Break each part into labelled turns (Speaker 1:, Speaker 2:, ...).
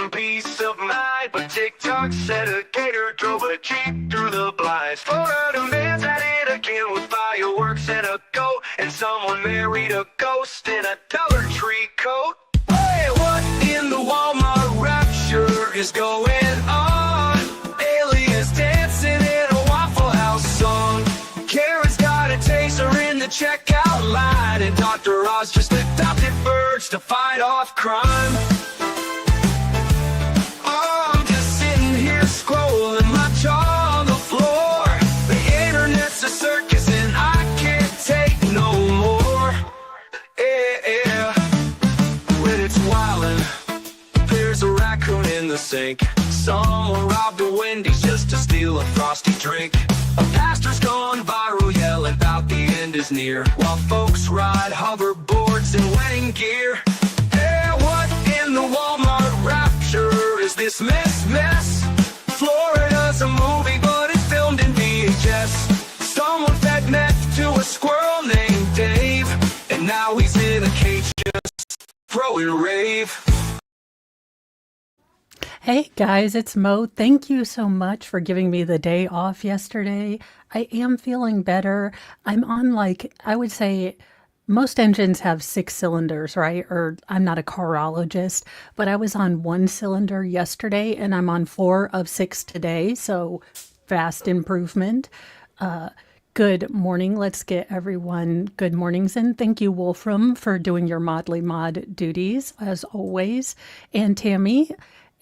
Speaker 1: some peace of mind. But TikTok said a gator drove a Jeep through the blinds. Florida man's at it again with fireworks and a goat. And someone married a ghost in a Dollar Tree coat. Hey, what in the Walmart rapture is going on? Aliens dancing in a Waffle House song. Karen's got a taser in the checkout line. And Dr. Oz just adopted birds to fight off crime. Oh, I'm just sitting here scrolling, my jaw on the floor. The internet's a circus and I can't take no more. Yeah, when it's wildin', there's a raccoon in the sink. Someone robbed a Wendy's just to steal a frosty drink. A pastor's gone viral yelling about the end is near, while folks ride hoverboards in wedding gear. Hey, what in the Walmart rapture is this mess? Florida's a movie, but it's filmed in VHS. Someone fed meth to a squirrel named Dave, and now he's in a cage just throwing rave.
Speaker 2: Hey guys, it's Mo. Thank you so much for giving me the day off yesterday. I am feeling better. I'm on I would say most engines have 6 cylinders, right? Or I'm not a carologist, but I was on 1 cylinder yesterday and I'm on 4 of 6 today. So vast improvement. Good morning. Let's get everyone good mornings in. Thank you, Wolfram, for doing your Modly Mod duties as always. And Tammy.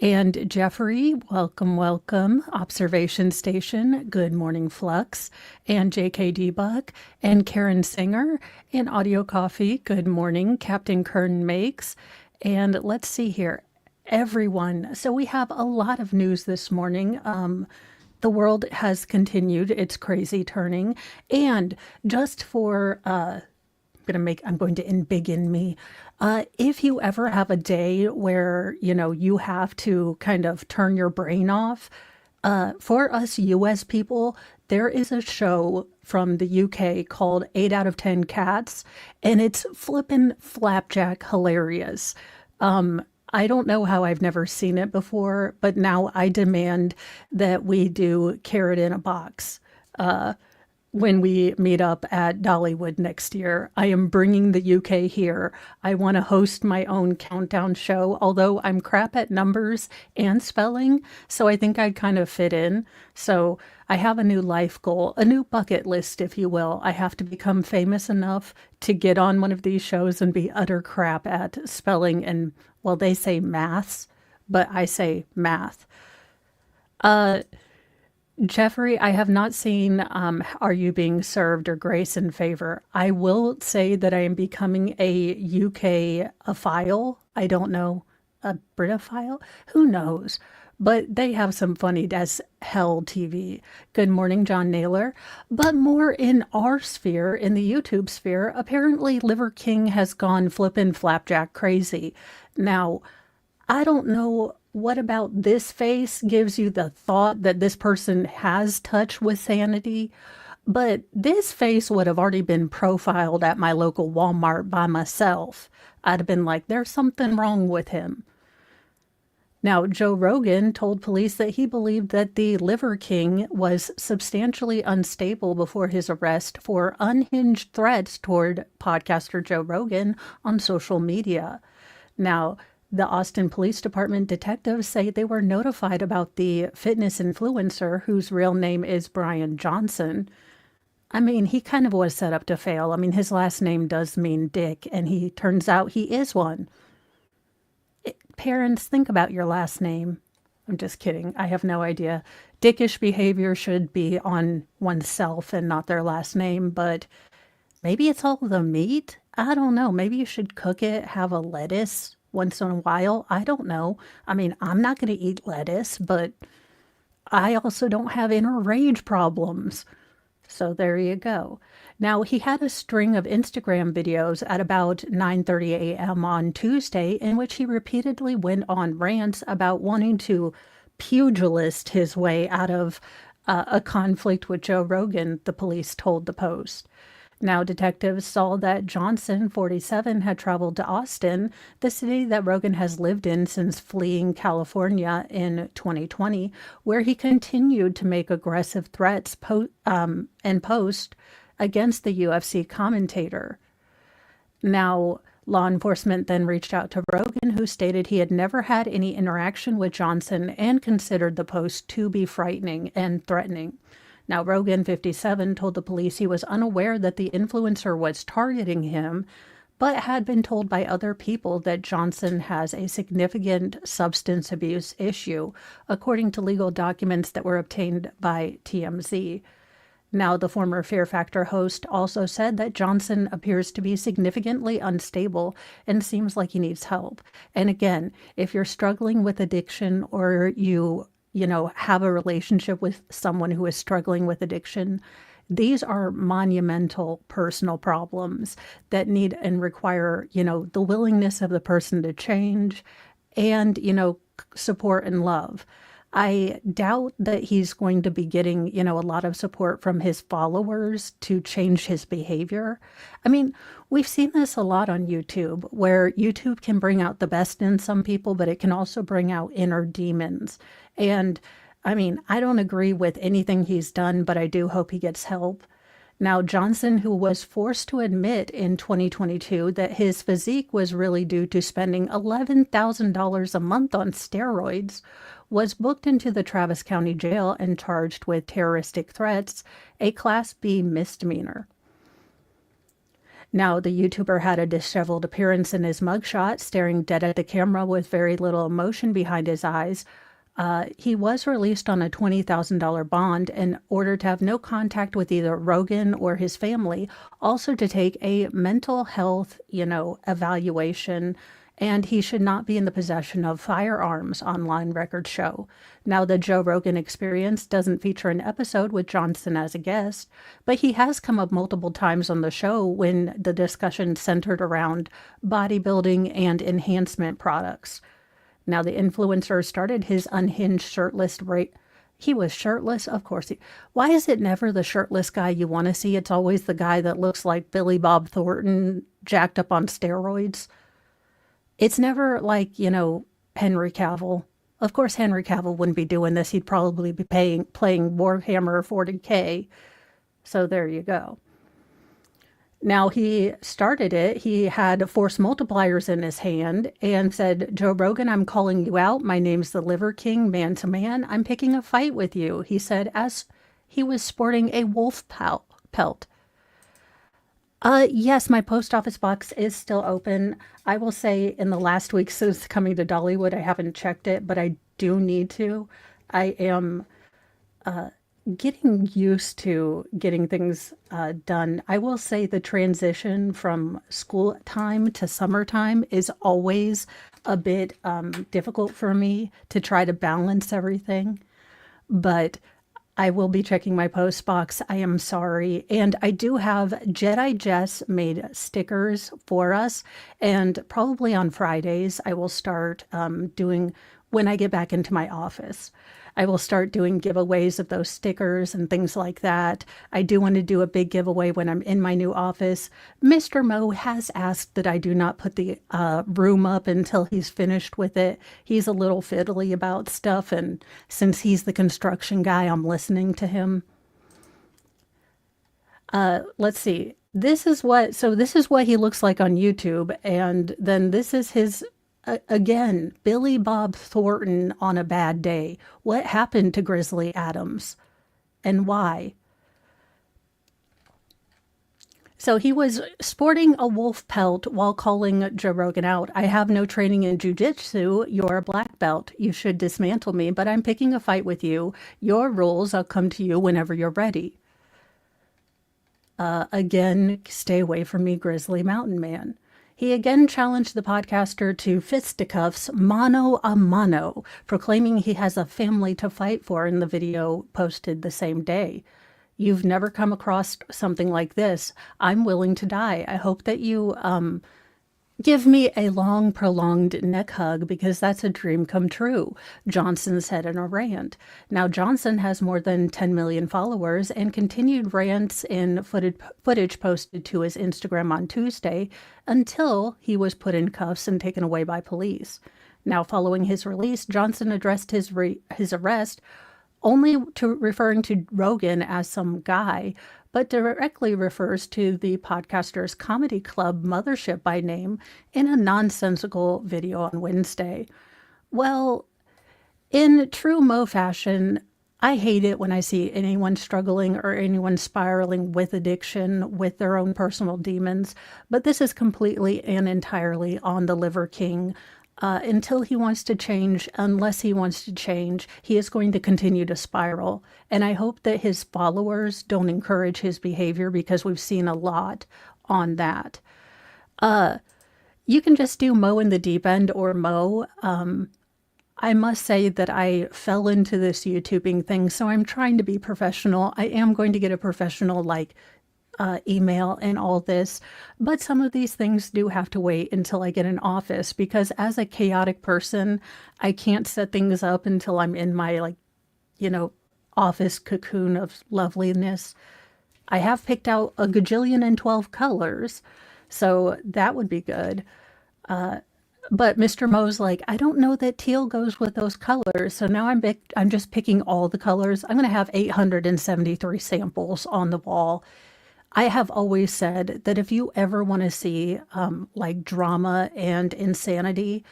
Speaker 2: And Jeffrey, welcome. Observation Station, good morning, Flux. And JK Debug, and Karen Singer, and Audio Coffee, good morning. Captain Kern Makes. And let's see here, everyone. So we have a lot of news this morning. The world has continued its crazy turning. And just for, I'm going to embiggen me. If you ever have a day where, you have to kind of turn your brain off, for us US people, there is a show from the UK called 8 out of 10 Cats, and it's flippin' flapjack hilarious. I don't know how I've never seen it before, but now I demand that we do Carrot in a Box. When we meet up at Dollywood next year. I am bringing the UK here. I want to host my own countdown show, although I'm crap at numbers and spelling, so I think I'd kind of fit in. So I have a new life goal, a new bucket list, if you will. I have to become famous enough to get on one of these shows and be utter crap at spelling and, well, they say maths, but I say math. Jeffrey, I have not seen Are You Being Served or Grace and Favor. I will say that I am becoming a UK-ophile. I don't know, a Britophile? Who knows? But they have some funny as hell TV. Good morning, John Naylor. But more in our sphere, in the YouTube sphere, apparently Liver King has gone flippin' flapjack crazy. Now, I don't know what about this face gives you the thought that this person has touch with sanity, but this face would have already been profiled at my local Walmart by myself. I'd have been like, there's something wrong with him. Now, Joe Rogan told police that he believed that the Liver King was substantially unstable before his arrest for unhinged threats toward podcaster Joe Rogan on social media. Now, the Austin Police Department detectives say they were notified about the fitness influencer whose real name is Brian Johnson. I mean, he kind of was set up to fail. I mean, his last name does mean dick, and he turns out he is one. Parents, think about your last name. I'm just kidding. I have no idea. Dickish behavior should be on oneself and not their last name, but maybe it's all the meat? I don't know. Maybe you should cook it, have a lettuce once in a while. I don't know. I mean, I'm not going to eat lettuce, but I also don't have inner rage problems. So there you go. Now, he had a string of Instagram videos at about 9:30 a.m. on Tuesday in which he repeatedly went on rants about wanting to pugilist his way out of a conflict with Joe Rogan, the police told the Post. Now, detectives saw that Johnson, 47, had traveled to Austin, the city that Rogan has lived in since fleeing California in 2020, where he continued to make aggressive threats and post against the UFC commentator. Now, law enforcement then reached out to Rogan, who stated he had never had any interaction with Johnson and considered the post to be frightening and threatening. Now, Rogan, 57, told the police he was unaware that the influencer was targeting him, but had been told by other people that Johnson has a significant substance abuse issue, according to legal documents that were obtained by TMZ. Now, the former Fear Factor host also said that Johnson appears to be significantly unstable and seems like he needs help. And again, if you're struggling with addiction or you have a relationship with someone who is struggling with addiction, these are monumental personal problems that need and require, the willingness of the person to change and, support and love. I doubt that he's going to be getting, a lot of support from his followers to change his behavior. I mean, we've seen this a lot on YouTube, where YouTube can bring out the best in some people, but it can also bring out inner demons. And I mean, I don't agree with anything he's done, but I do hope he gets help. Now, Johnson, who was forced to admit in 2022 that his physique was really due to spending $11,000 a month on steroids, was booked into the Travis County Jail and charged with terroristic threats, a Class B misdemeanor. Now, the YouTuber had a disheveled appearance in his mugshot, staring dead at the camera with very little emotion behind his eyes. He was released on a $20,000 bond in order to have no contact with either Rogan or his family, also to take a mental health, evaluation, and he should not be in the possession of firearms, online records show. Now, the Joe Rogan Experience doesn't feature an episode with Johnson as a guest, but he has come up multiple times on the show when the discussion centered around bodybuilding and enhancement products. Now, the influencer started his unhinged shirtless He was shirtless, of course. Why is it never the shirtless guy you want to see? It's always the guy that looks like Billy Bob Thornton, jacked up on steroids. It's never like, Henry Cavill. Of course, Henry Cavill wouldn't be doing this. He'd probably be playing Warhammer 40K. So there you go. Now, he started it. He had force multipliers in his hand and said, "Joe Rogan, I'm calling you out. My name's the Liver King, man to man. I'm picking a fight with you," he said, as he was sporting a wolf pelt. Yes, my post office box is still open. I will say in the last week since coming to Dollywood, I haven't checked it, but I do need to. I am getting used to getting things done. I will say the transition from school time to summertime is always a bit difficult for me to try to balance everything, but I will be checking my post box. I am sorry. And I do have Jedi Jess made stickers for us, and probably on Fridays I will start doing, when I get back into my office, I will start doing giveaways of those stickers and things like that. I do want to do a big giveaway when I'm in my new office. Mr. Mo has asked that I do not put the room up until he's finished with it. He's a little fiddly about stuff, and since he's the construction guy, I'm listening to him. Let's see. This is what he looks like on YouTube, and then this is his again, Billy Bob Thornton on a bad day. What happened to Grizzly Adams and why? So he was sporting a wolf pelt while calling Joe Rogan out. "I have no training in jujitsu. You're a black belt. You should dismantle me, but I'm picking a fight with you. Your rules, I'll come to you whenever you're ready. Again, stay away from me, Grizzly Mountain Man." He again challenged the podcaster to fisticuffs mano a mano, proclaiming he has a family to fight for in the video posted the same day. "You've never come across something like this. I'm willing to die. I hope that you Give me a long, prolonged neck hug because that's a dream come true, Johnson said in a rant. Now, Johnson has more than 10 million followers and continued rants in footage posted to his Instagram on Tuesday until he was put in cuffs and taken away by police. Now, following his release, Johnson addressed his arrest only to referring to Rogan as some guy, but directly refers to the podcaster's comedy club Mothership by name in a nonsensical video on Wednesday. Well, in true Mo fashion, I hate it when I see anyone struggling or anyone spiraling with addiction, with their own personal demons, but this is completely and entirely on the Liver King. Until he wants to change, unless he wants to change, he is going to continue to spiral. And I hope that his followers don't encourage his behavior because we've seen a lot on that. You can just do Mo in the deep end or Mo. I must say that I fell into this YouTubing thing, so I'm trying to be professional. I am going to get a professional email and all this, but some of these things do have to wait until I get an office because as a chaotic person, I can't set things up until I'm in my office cocoon of loveliness. I have picked out a gajillion and 12 colors, so that would be good. But Mr. Mo's like, I don't know that teal goes with those colors. So now I'm just picking all the colors. I'm going to have 873 samples on the wall. I have always said that if you ever want to see drama and insanity,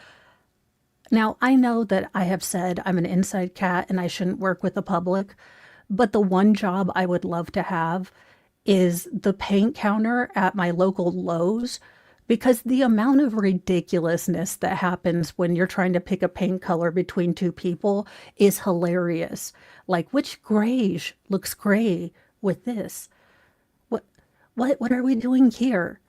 Speaker 2: now I know that I have said I'm an inside cat and I shouldn't work with the public, but the one job I would love to have is the paint counter at my local Lowe's because the amount of ridiculousness that happens when you're trying to pick a paint color between two people is hilarious. Like, which grayish looks gray with this? What are we doing here?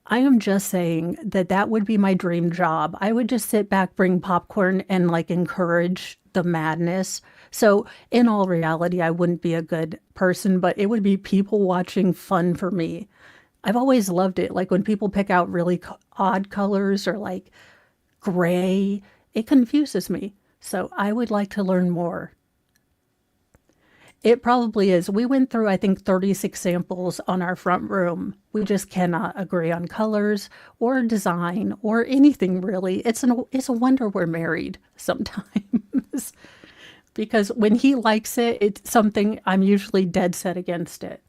Speaker 2: I am just saying that that would be my dream job. I would just sit back, bring popcorn, and encourage the madness. So, in all reality, I wouldn't be a good person, but it would be people watching fun for me. I've always loved it. Like when people pick out really odd colors or gray, it confuses me. So, I would like to learn more. It probably is. We went through, I think, 36 samples on our front room. We just cannot agree on colors or design or anything really. It's a wonder we're married sometimes. Because when he likes it, it's something I'm usually dead set against it.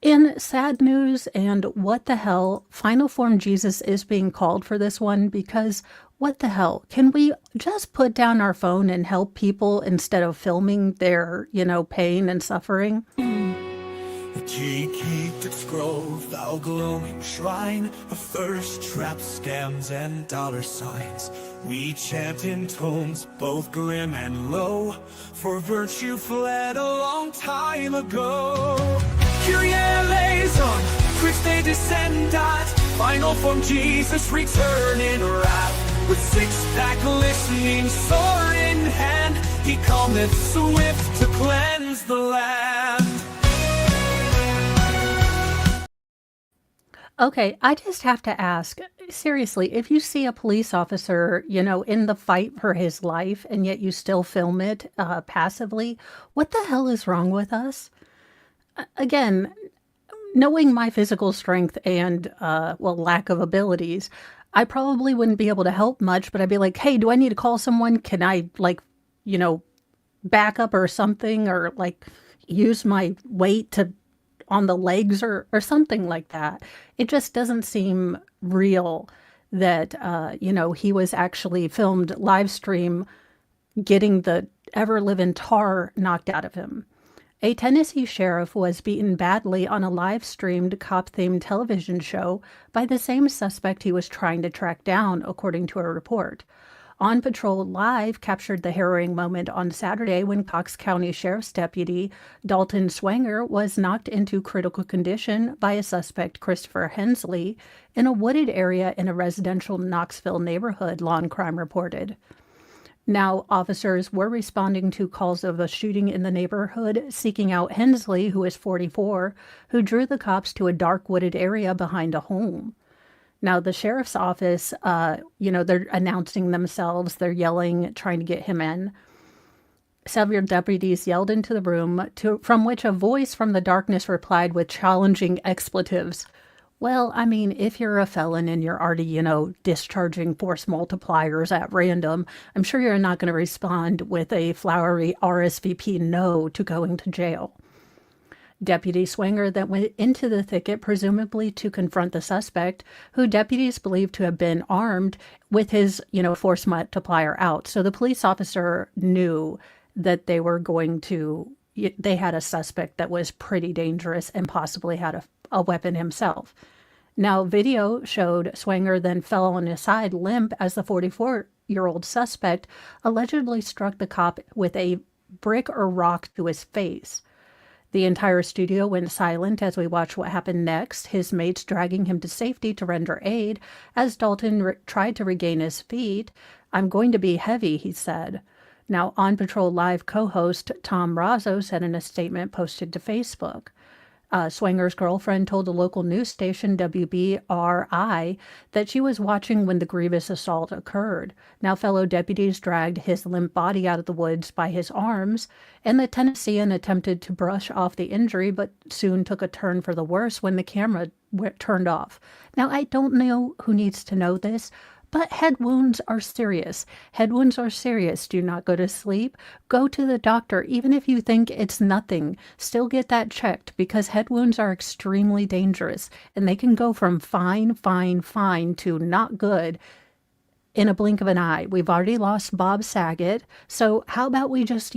Speaker 2: In sad news and what the hell, Final Form Jesus is being called for this one because what the hell? Can we just put down our phone and help people instead of filming their, pain and suffering?
Speaker 1: The key keep its grove, thou glowing shrine of thirst traps, scams, and dollar signs. We chant in tones both grim and low, for virtue fled a long time ago. Kyrie eleison, Christe descendat, Final Form Jesus return in wrath. With six-pack listening, sword in hand, he cometh swift to cleanse the land.
Speaker 2: Okay, I just have to ask, seriously, if you see a police officer, in the fight for his life, and yet you still film it passively, what the hell is wrong with us? Again, knowing my physical strength and, lack of abilities, I probably wouldn't be able to help much, but I'd be like, hey, do I need to call someone? Can I, back up or something, or use my weight on the legs or something like that? It just doesn't seem real that, he was actually filmed live stream getting the ever-living tar knocked out of him. A Tennessee sheriff was beaten badly on a live-streamed cop-themed television show by the same suspect he was trying to track down, according to a report. On Patrol Live captured the harrowing moment on Saturday when Cox County Sheriff's Deputy Dalton Swanger was knocked into critical condition by a suspect, Christopher Hensley, in a wooded area in a residential Knoxville neighborhood, Lawn Crime reported. Now, officers were responding to calls of a shooting in the neighborhood, seeking out Hensley, who is 44, who drew the cops to a dark wooded area behind a home. Now, the sheriff's office, they're announcing themselves, they're yelling, trying to get him in. Several deputies yelled into the room, from which a voice from the darkness replied with challenging expletives. Well, I mean, if you're a felon and you're already, discharging force multipliers at random, I'm sure you're not going to respond with a flowery RSVP no to going to jail. Deputy Swinger then went into the thicket, presumably to confront the suspect, who deputies believed to have been armed with his, force multiplier out. So the police officer knew that they had a suspect that was pretty dangerous and possibly had a weapon himself. Now, video showed Swinger then fell on his side limp as the 44-year-old suspect allegedly struck the cop with a brick or rock to his face. The entire studio went silent as we watched what happened next, his mates dragging him to safety to render aid as Dalton tried to regain his feet. "I'm going to be heavy," he said. Now, On Patrol Live co-host Tom Razzo said in a statement posted to Facebook. Swinger's girlfriend told the local news station WBRI that she was watching when the grievous assault occurred. Now, fellow deputies dragged his limp body out of the woods by his arms, and the Tennessean attempted to brush off the injury, but soon took a turn for the worse when the camera turned off. Now, I don't know who needs to know this, but head wounds are serious. Head wounds are serious. Do not go to sleep. Go to the doctor. Even if you think it's nothing, still get that checked, because head wounds are extremely dangerous and they can go from fine to not good in a blink of an eye. We've already lost Bob Saget. So how about we just,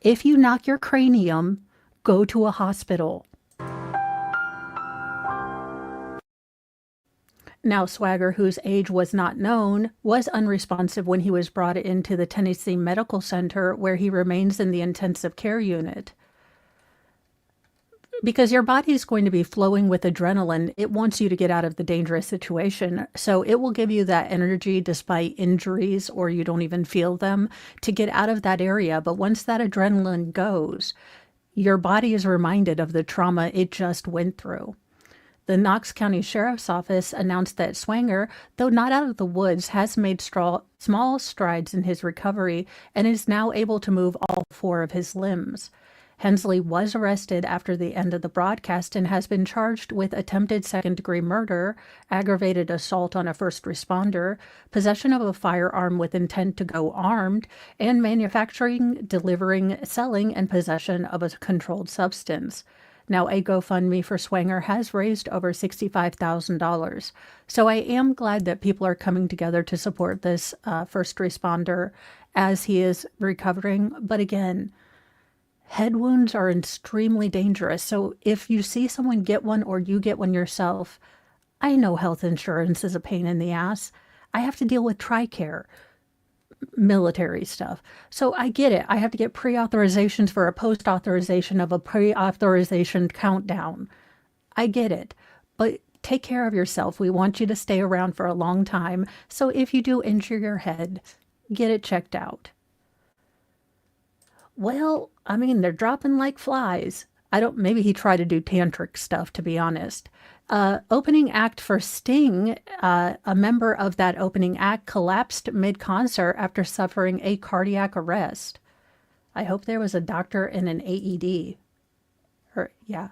Speaker 2: if you knock your cranium, go to a hospital. Now, Swagger, whose age was not known, was unresponsive when he was brought into the Tennessee Medical Center, where he remains in the intensive care unit. Because your body is going to be flowing with adrenaline, it wants you to get out of the dangerous situation. So it will give you that energy despite injuries, or you don't even feel them, to get out of that area. But once that adrenaline goes, your body is reminded of the trauma it just went through. The Knox County Sheriff's Office announced that Swanger, though not out of the woods, has made small strides in his recovery and is now able to move all 4 of his limbs. Hensley was arrested after the end of the broadcast and has been charged with attempted second-degree murder, aggravated assault on a first responder, possession of a firearm with intent to go armed, and manufacturing, delivering, selling, and possession of a controlled substance. Now, a GoFundMe for Swanger has raised over $65,000. So I am glad that people are coming together to support this first responder as he is recovering. But again, head wounds are extremely dangerous. So if you see someone get one or you get one yourself, I know health insurance is a pain in the ass. I have to deal with TRICARE, military stuff. So I get it. I have to get pre-authorizations for a post-authorization of a pre-authorization countdown. I get it. But take care of yourself. We want you to stay around for a long time. So if you do injure your head, get it checked out. Well, I mean, they're dropping like flies. Maybe he tried to do tantric stuff, to be honest. Opening act for Sting, a member of that opening act collapsed mid-concert after suffering a cardiac arrest. I hope there was a doctor and an AED. Yeah.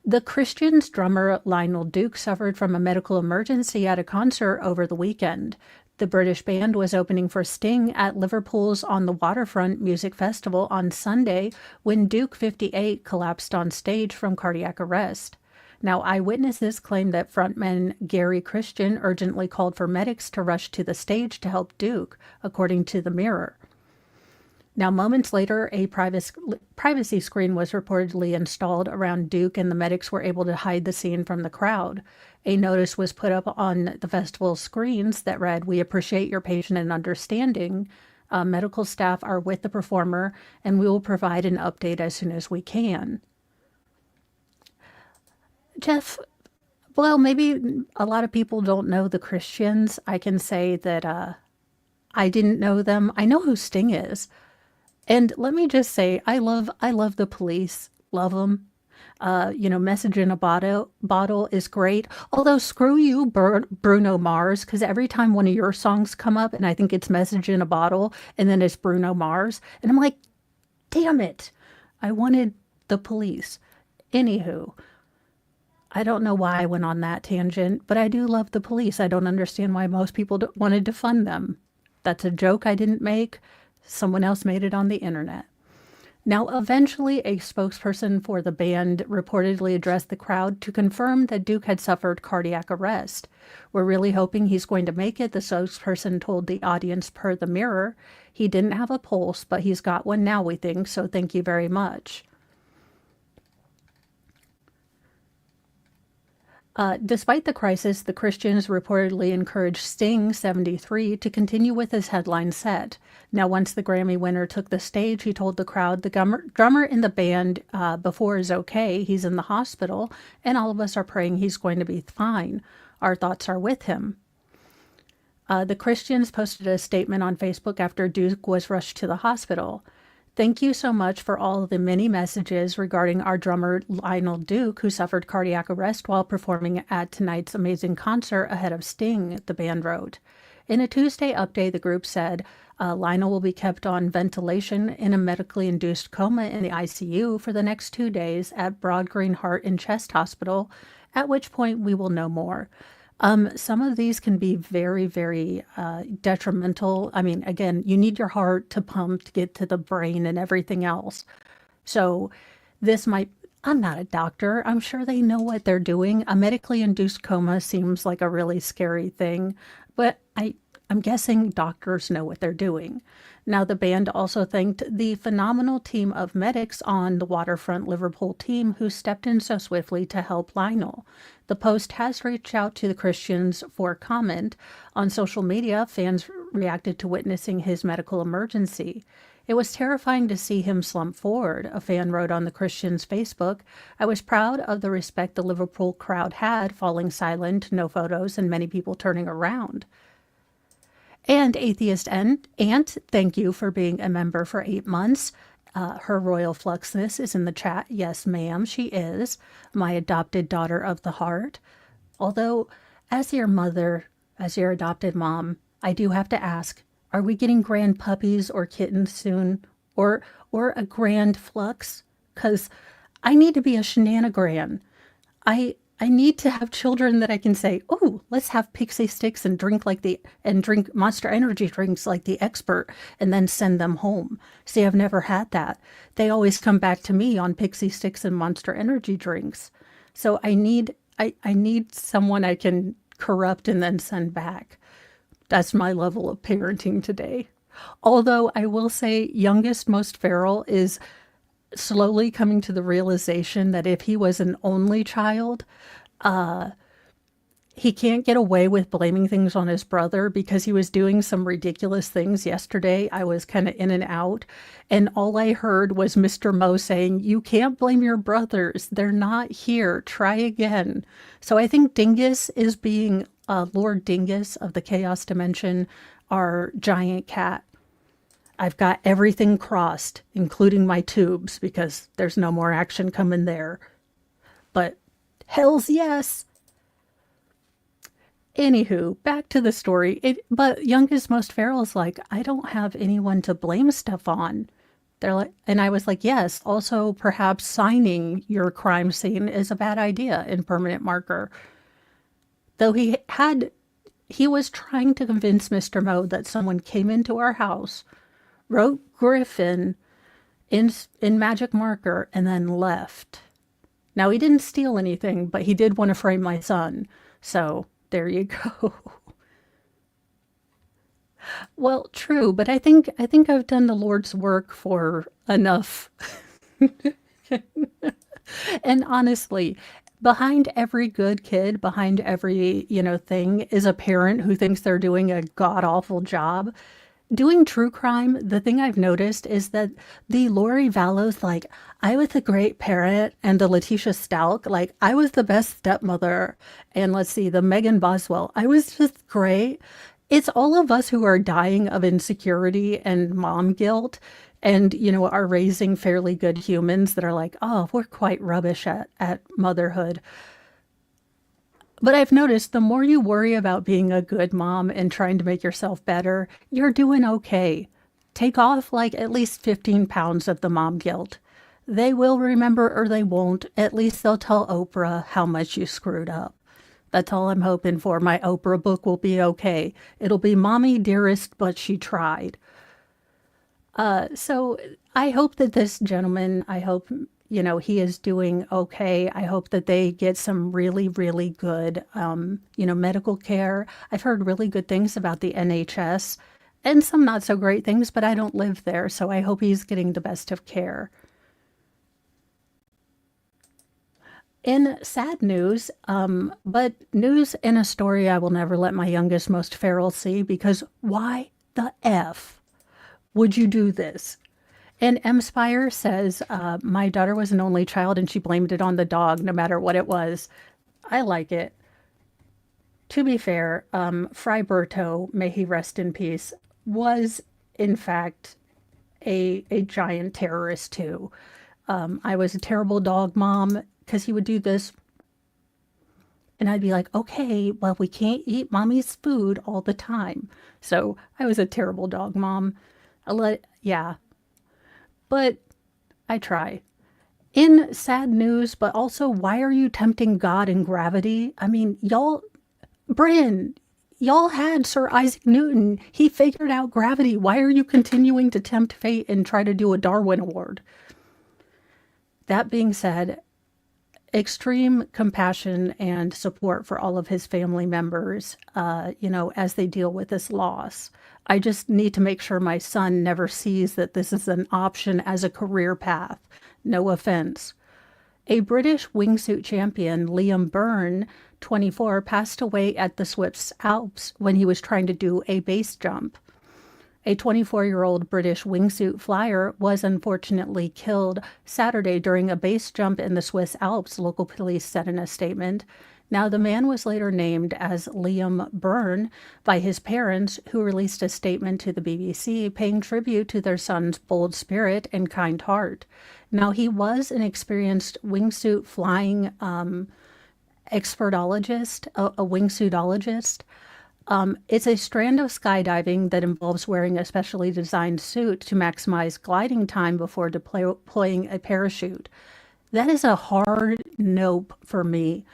Speaker 2: The Christians drummer Lionel Duke suffered from a medical emergency at a concert over the weekend. The British band was opening for Sting at Liverpool's On the Waterfront Music Festival on Sunday when Duke, 58, collapsed on stage from cardiac arrest. Now, eyewitnesses claim that frontman Gary Christian urgently called for medics to rush to the stage to help Duke, according to the Mirror. Now, moments later, a privacy screen was reportedly installed around Duke, and the medics were able to hide the scene from the crowd. A notice was put up on the festival's screens that read, "We appreciate your patience and understanding. Medical staff are with the performer, and we will provide an update as soon as we can." Jeff, well, maybe a lot of people don't know the Christians. I can say that I didn't know them. I know who Sting is. And let me just say, I love the Police. Love them. Message in a bottle is great. Although screw you, Bruno Mars, because every time one of your songs come up and I think it's Message in a Bottle and then it's Bruno Mars, and I'm like, damn it, I wanted the Police. Anywho, I don't know why I went on that tangent, but I do love the Police. I don't understand why most people wanted to fund them. That's a joke I didn't make. Someone else made it on the internet. Now, eventually, a spokesperson for the band reportedly addressed the crowd to confirm that Duke had suffered cardiac arrest. We're really hoping he's going to make it, the spokesperson told the audience per the Mirror. He didn't have a pulse, but he's got one now, we think, so thank you very much. Despite the crisis, the Christians reportedly encouraged Sting, 73, to continue with his headline set. Now, once the Grammy winner took the stage, he told the crowd the drummer in the band before is okay. He's in the hospital, and all of us are praying he's going to be fine. Our thoughts are with him. The Christians posted a statement on Facebook after Duke was rushed to the hospital. Thank you so much for all of the many messages regarding our drummer Lionel Duke, who suffered cardiac arrest while performing at tonight's amazing concert ahead of Sting, the band wrote. In a Tuesday update, the group said Lionel will be kept on ventilation in a medically induced coma in the ICU for the next 2 days at Broad Green Heart and Chest Hospital, at which point we will know more. Some of these can be very, very detrimental. I mean, again, you need your heart to pump to get to the brain and everything else. So this might, I'm not a doctor. I'm sure they know what they're doing. A medically induced coma seems like a really scary thing, but I'm guessing doctors know what they're doing. Now, the band also thanked the phenomenal team of medics on the Waterfront Liverpool team who stepped in so swiftly to help Lionel. The Post has reached out to the Christians for comment. On social media, fans reacted to witnessing his medical emergency. It was terrifying to see him slump forward, a fan wrote on the Christians' Facebook. I was proud of the respect the Liverpool crowd had, falling silent, no photos, and many people turning around. And Atheist Aunt, thank you for being a member for 8 months. Her royal fluxness is in the chat. Yes, ma'am, she is. My adopted daughter of the heart. Although, as your mother, as your adopted mom, I do have to ask, are we getting grand puppies or kittens soon? Or a grand flux? Because I need to be a shenanigan. I need to have children that I can say, oh, let's have pixie sticks and drink Monster Energy drinks like the expert, and then send them home. See, I've never had that. They always come back to me on pixie sticks and Monster Energy drinks. So I need someone I can corrupt and then send back. That's my level of parenting today. Although I will say youngest, most feral is slowly coming to the realization that if he was an only child, he can't get away with blaming things on his brother because he was doing some ridiculous things yesterday. I was kind of in and out, and all I heard was Mr. Mo saying, you can't blame your brothers. They're not here. Try again. So I think Dingus is being Lord Dingus of the Chaos Dimension, our giant cat. I've got everything crossed, including my tubes, because there's no more action coming there. But hells yes. Anywho, back to the story. But youngest most feral is like, I don't have anyone to blame stuff on. They're like, and I was like, yes. Also, perhaps signing your crime scene is a bad idea in permanent marker. Though he was trying to convince Mr. Mo that someone came into our house, wrote Griffin in magic marker, and then left. Now, he didn't steal anything, but he did want to frame my son. So there you go. Well, true, but I think I've done the Lord's work for enough. And honestly, behind every good kid, behind every, thing is a parent who thinks they're doing a god-awful job. Doing true crime, the thing I've noticed is that the Lori Vallows, like, I was a great parent, and the Letitia Stalk, like, I was the best stepmother, and let's see, the Megan Boswell, I was just great. It's all of us who are dying of insecurity and mom guilt and, are raising fairly good humans that are like, oh, we're quite rubbish at motherhood. But I've noticed the more you worry about being a good mom and trying to make yourself better, you're doing okay. Take off like at least 15 pounds of the mom guilt. They will remember or they won't. At least they'll tell Oprah how much you screwed up. That's all I'm hoping for. My Oprah book will be okay. It'll be Mommy Dearest, but she tried. So I hope that this gentleman, I hope, he is doing okay. I hope that they get some really, really good, medical care. I've heard really good things about the NHS and some not so great things, but I don't live there. So I hope he's getting the best of care. In sad news, but news in a story I will never let my youngest, most feral see because why the F would you do this? And M Spire says, my daughter was an only child and she blamed it on the dog no matter what it was. I like it. To be fair, Fry Berto, may he rest in peace, was in fact a giant terrorist too. I was a terrible dog mom because he would do this and I'd be like, okay, well, we can't eat mommy's food all the time. So I was a terrible dog mom. Yeah, but I try. In sad news, but also, why are you tempting God and gravity? I mean, Bryn, y'all had Sir Isaac Newton. He figured out gravity. Why are you continuing to tempt fate and try to do a Darwin Award? That being said, extreme compassion and support for all of his family members, as they deal with this loss. I just need to make sure my son never sees that this is an option as a career path. No offense. A British wingsuit champion, Liam Byrne, 24, passed away at the Swiss Alps when he was trying to do a base jump. A 24-year-old British wingsuit flyer was unfortunately killed Saturday during a base jump in the Swiss Alps, local police said in a statement. Now, the man was later named as Liam Byrne by his parents, who released a statement to the BBC paying tribute to their son's bold spirit and kind heart. Now, he was an experienced wingsuit flying expertologist, a wingsuitologist. It's a strand of skydiving that involves wearing a specially designed suit to maximize gliding time before deploying a parachute. That is a hard nope for me.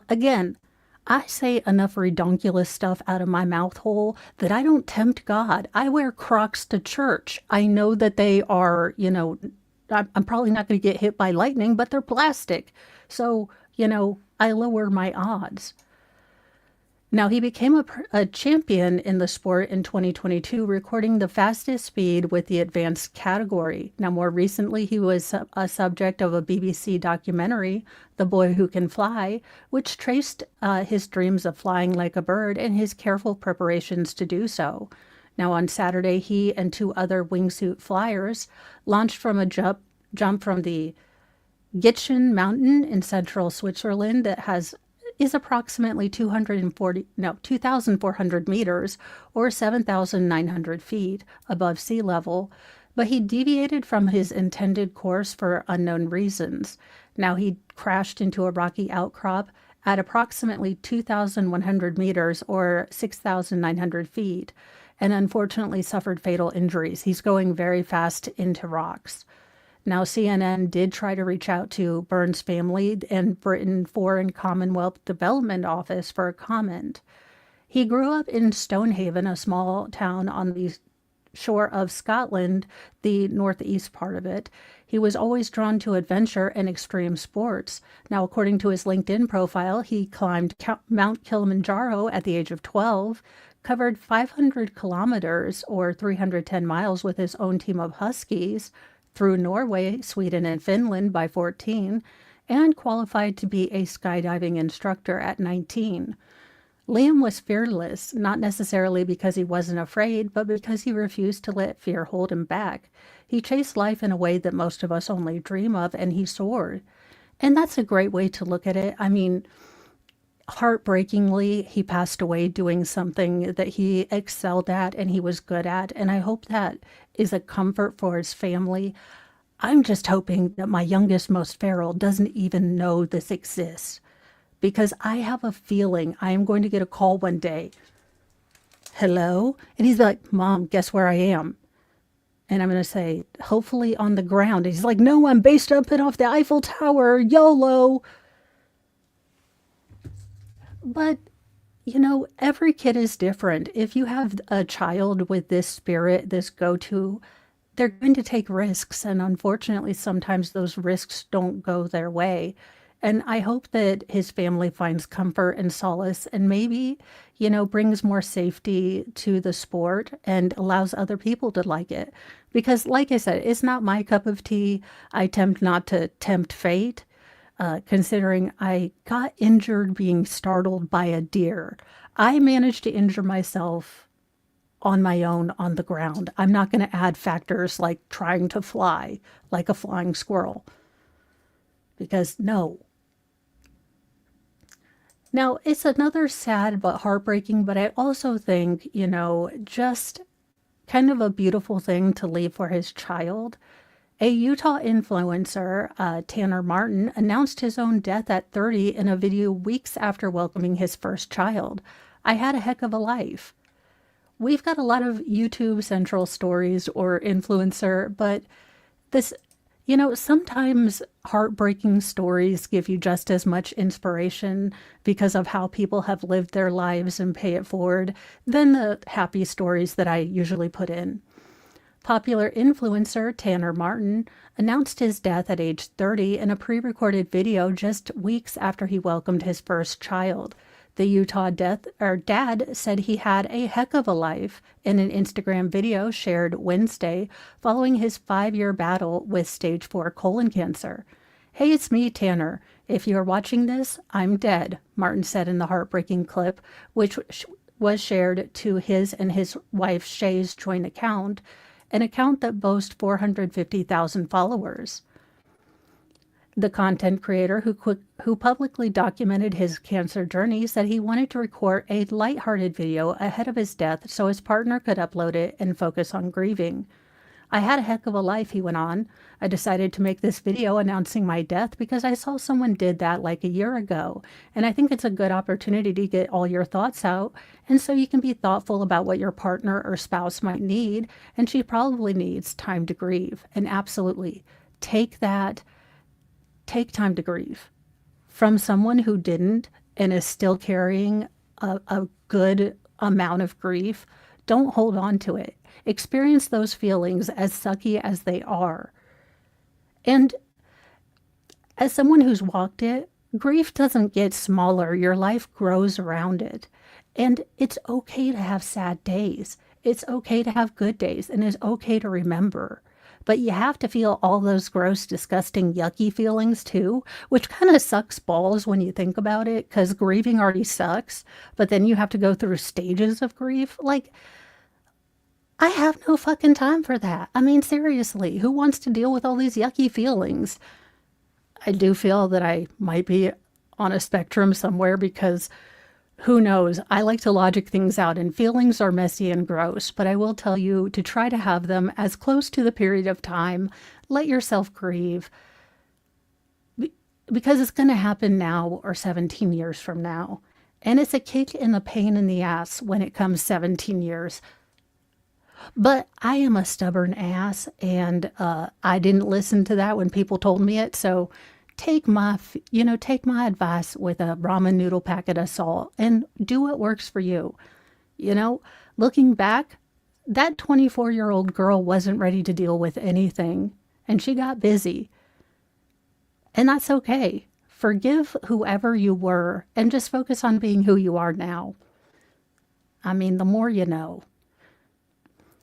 Speaker 2: Again, I say enough redonkulous stuff out of my mouth hole that I don't tempt God. I wear Crocs to church. I know that they are, I'm probably not going to get hit by lightning, but they're plastic. So, I lower my odds. Now, he became a champion in the sport in 2022, recording the fastest speed with the advanced category. Now, more recently, he was a subject of a BBC documentary, The Boy Who Can Fly, which traced his dreams of flying like a bird and his careful preparations to do so. Now, on Saturday, he and two other wingsuit flyers launched from a jump from the Gitschen Mountain in central Switzerland that is approximately 2,400 meters or 7,900 feet above sea level, but he deviated from his intended course for unknown reasons. Now he crashed into a rocky outcrop at approximately 2,100 meters or 6,900 feet and unfortunately suffered fatal injuries. He's going very fast into rocks. Now, CNN did try to reach out to Byrne's family and Britain Foreign Commonwealth Development Office for a comment. He grew up in Stonehaven, a small town on the shore of Scotland, the northeast part of it. He was always drawn to adventure and extreme sports. Now, according to his LinkedIn profile, he climbed Mount Kilimanjaro at the age of 12, covered 500 kilometers or 310 miles with his own team of Huskies, through Norway, Sweden, and Finland by 14, and qualified to be a skydiving instructor at 19. Liam was fearless, not necessarily because he wasn't afraid, but because he refused to let fear hold him back. He chased life in a way that most of us only dream of, and he soared. And that's a great way to look at it. I mean, heartbreakingly, he passed away doing something that he excelled at and he was good at. And I hope that is a comfort for his family. I'm just hoping that my youngest, most feral, doesn't even know this exists, because I have a feeling I am going to get a call one day. Hello? And he's like, Mom, guess where I am? And I'm going to say, hopefully on the ground. And he's like, no, I'm based up and off the Eiffel Tower. YOLO. But, every kid is different. If you have a child with this spirit, this go-to, they're going to take risks. And unfortunately, sometimes those risks don't go their way. And I hope that his family finds comfort and solace and maybe, brings more safety to the sport and allows other people to like it. Because, like I said, it's not my cup of tea. I attempt not to tempt fate, considering I got injured being startled by a deer. I managed to injure myself on my own on the ground. I'm not going to add factors like trying to fly like a flying squirrel, because no. Now, it's another sad but heartbreaking, but I also think, just kind of a beautiful thing to leave for his child. A Utah influencer, Tanner Martin, announced his own death at 30 in a video weeks after welcoming his first child. I had a heck of a life. We've got a lot of YouTube Central stories or influencer, but this, sometimes heartbreaking stories give you just as much inspiration because of how people have lived their lives and pay it forward than the happy stories that I usually put in. Popular influencer Tanner Martin announced his death at age 30 in a pre-recorded video just weeks after he welcomed his first child. The Utah dad said he had a heck of a life in an Instagram video shared Wednesday following his 5-year battle with stage 4 colon cancer. Hey, it's me, Tanner. If you are watching this, I'm dead, Martin said in the heartbreaking clip, which was shared to his and his wife Shay's joint account, an account that boasts 450,000 followers. The content creator who publicly documented his cancer journey said he wanted to record a lighthearted video ahead of his death so his partner could upload it and focus on grieving. I had a heck of a life, he went on. I decided to make this video announcing my death because I saw someone did that like a year ago, and I think it's a good opportunity to get all your thoughts out, and so you can be thoughtful about what your partner or spouse might need, and she probably needs time to grieve. And absolutely, take time to grieve from someone who didn't and is still carrying a good amount of grief. Don't hold on to it. Experience those feelings as sucky as they are. And as someone who's walked it, grief doesn't get smaller. Your life grows around it. And it's okay to have sad days. It's okay to have good days. And it's okay to remember. But you have to feel all those gross, disgusting, yucky feelings too, which kind of sucks balls when you think about it, because grieving already sucks, but then you have to go through stages of grief. Like, I have no fucking time for that. I mean, seriously, who wants to deal with all these yucky feelings? I do feel that I might be on a spectrum somewhere because who knows? I like to logic things out, and feelings are messy and gross, but I will tell you to try to have them as close to the period of time. Let yourself grieve, because it's going to happen now or 17 years from now. And it's a kick in the pain in the ass when it comes 17 years. But I am a stubborn ass, and I didn't listen to that when people told me it, so take my advice with a ramen noodle packet of salt and do what works for you. Looking back, that 24-year-old girl wasn't ready to deal with anything, and she got busy. And that's okay. Forgive whoever you were and just focus on being who you are now. I mean, the more you know.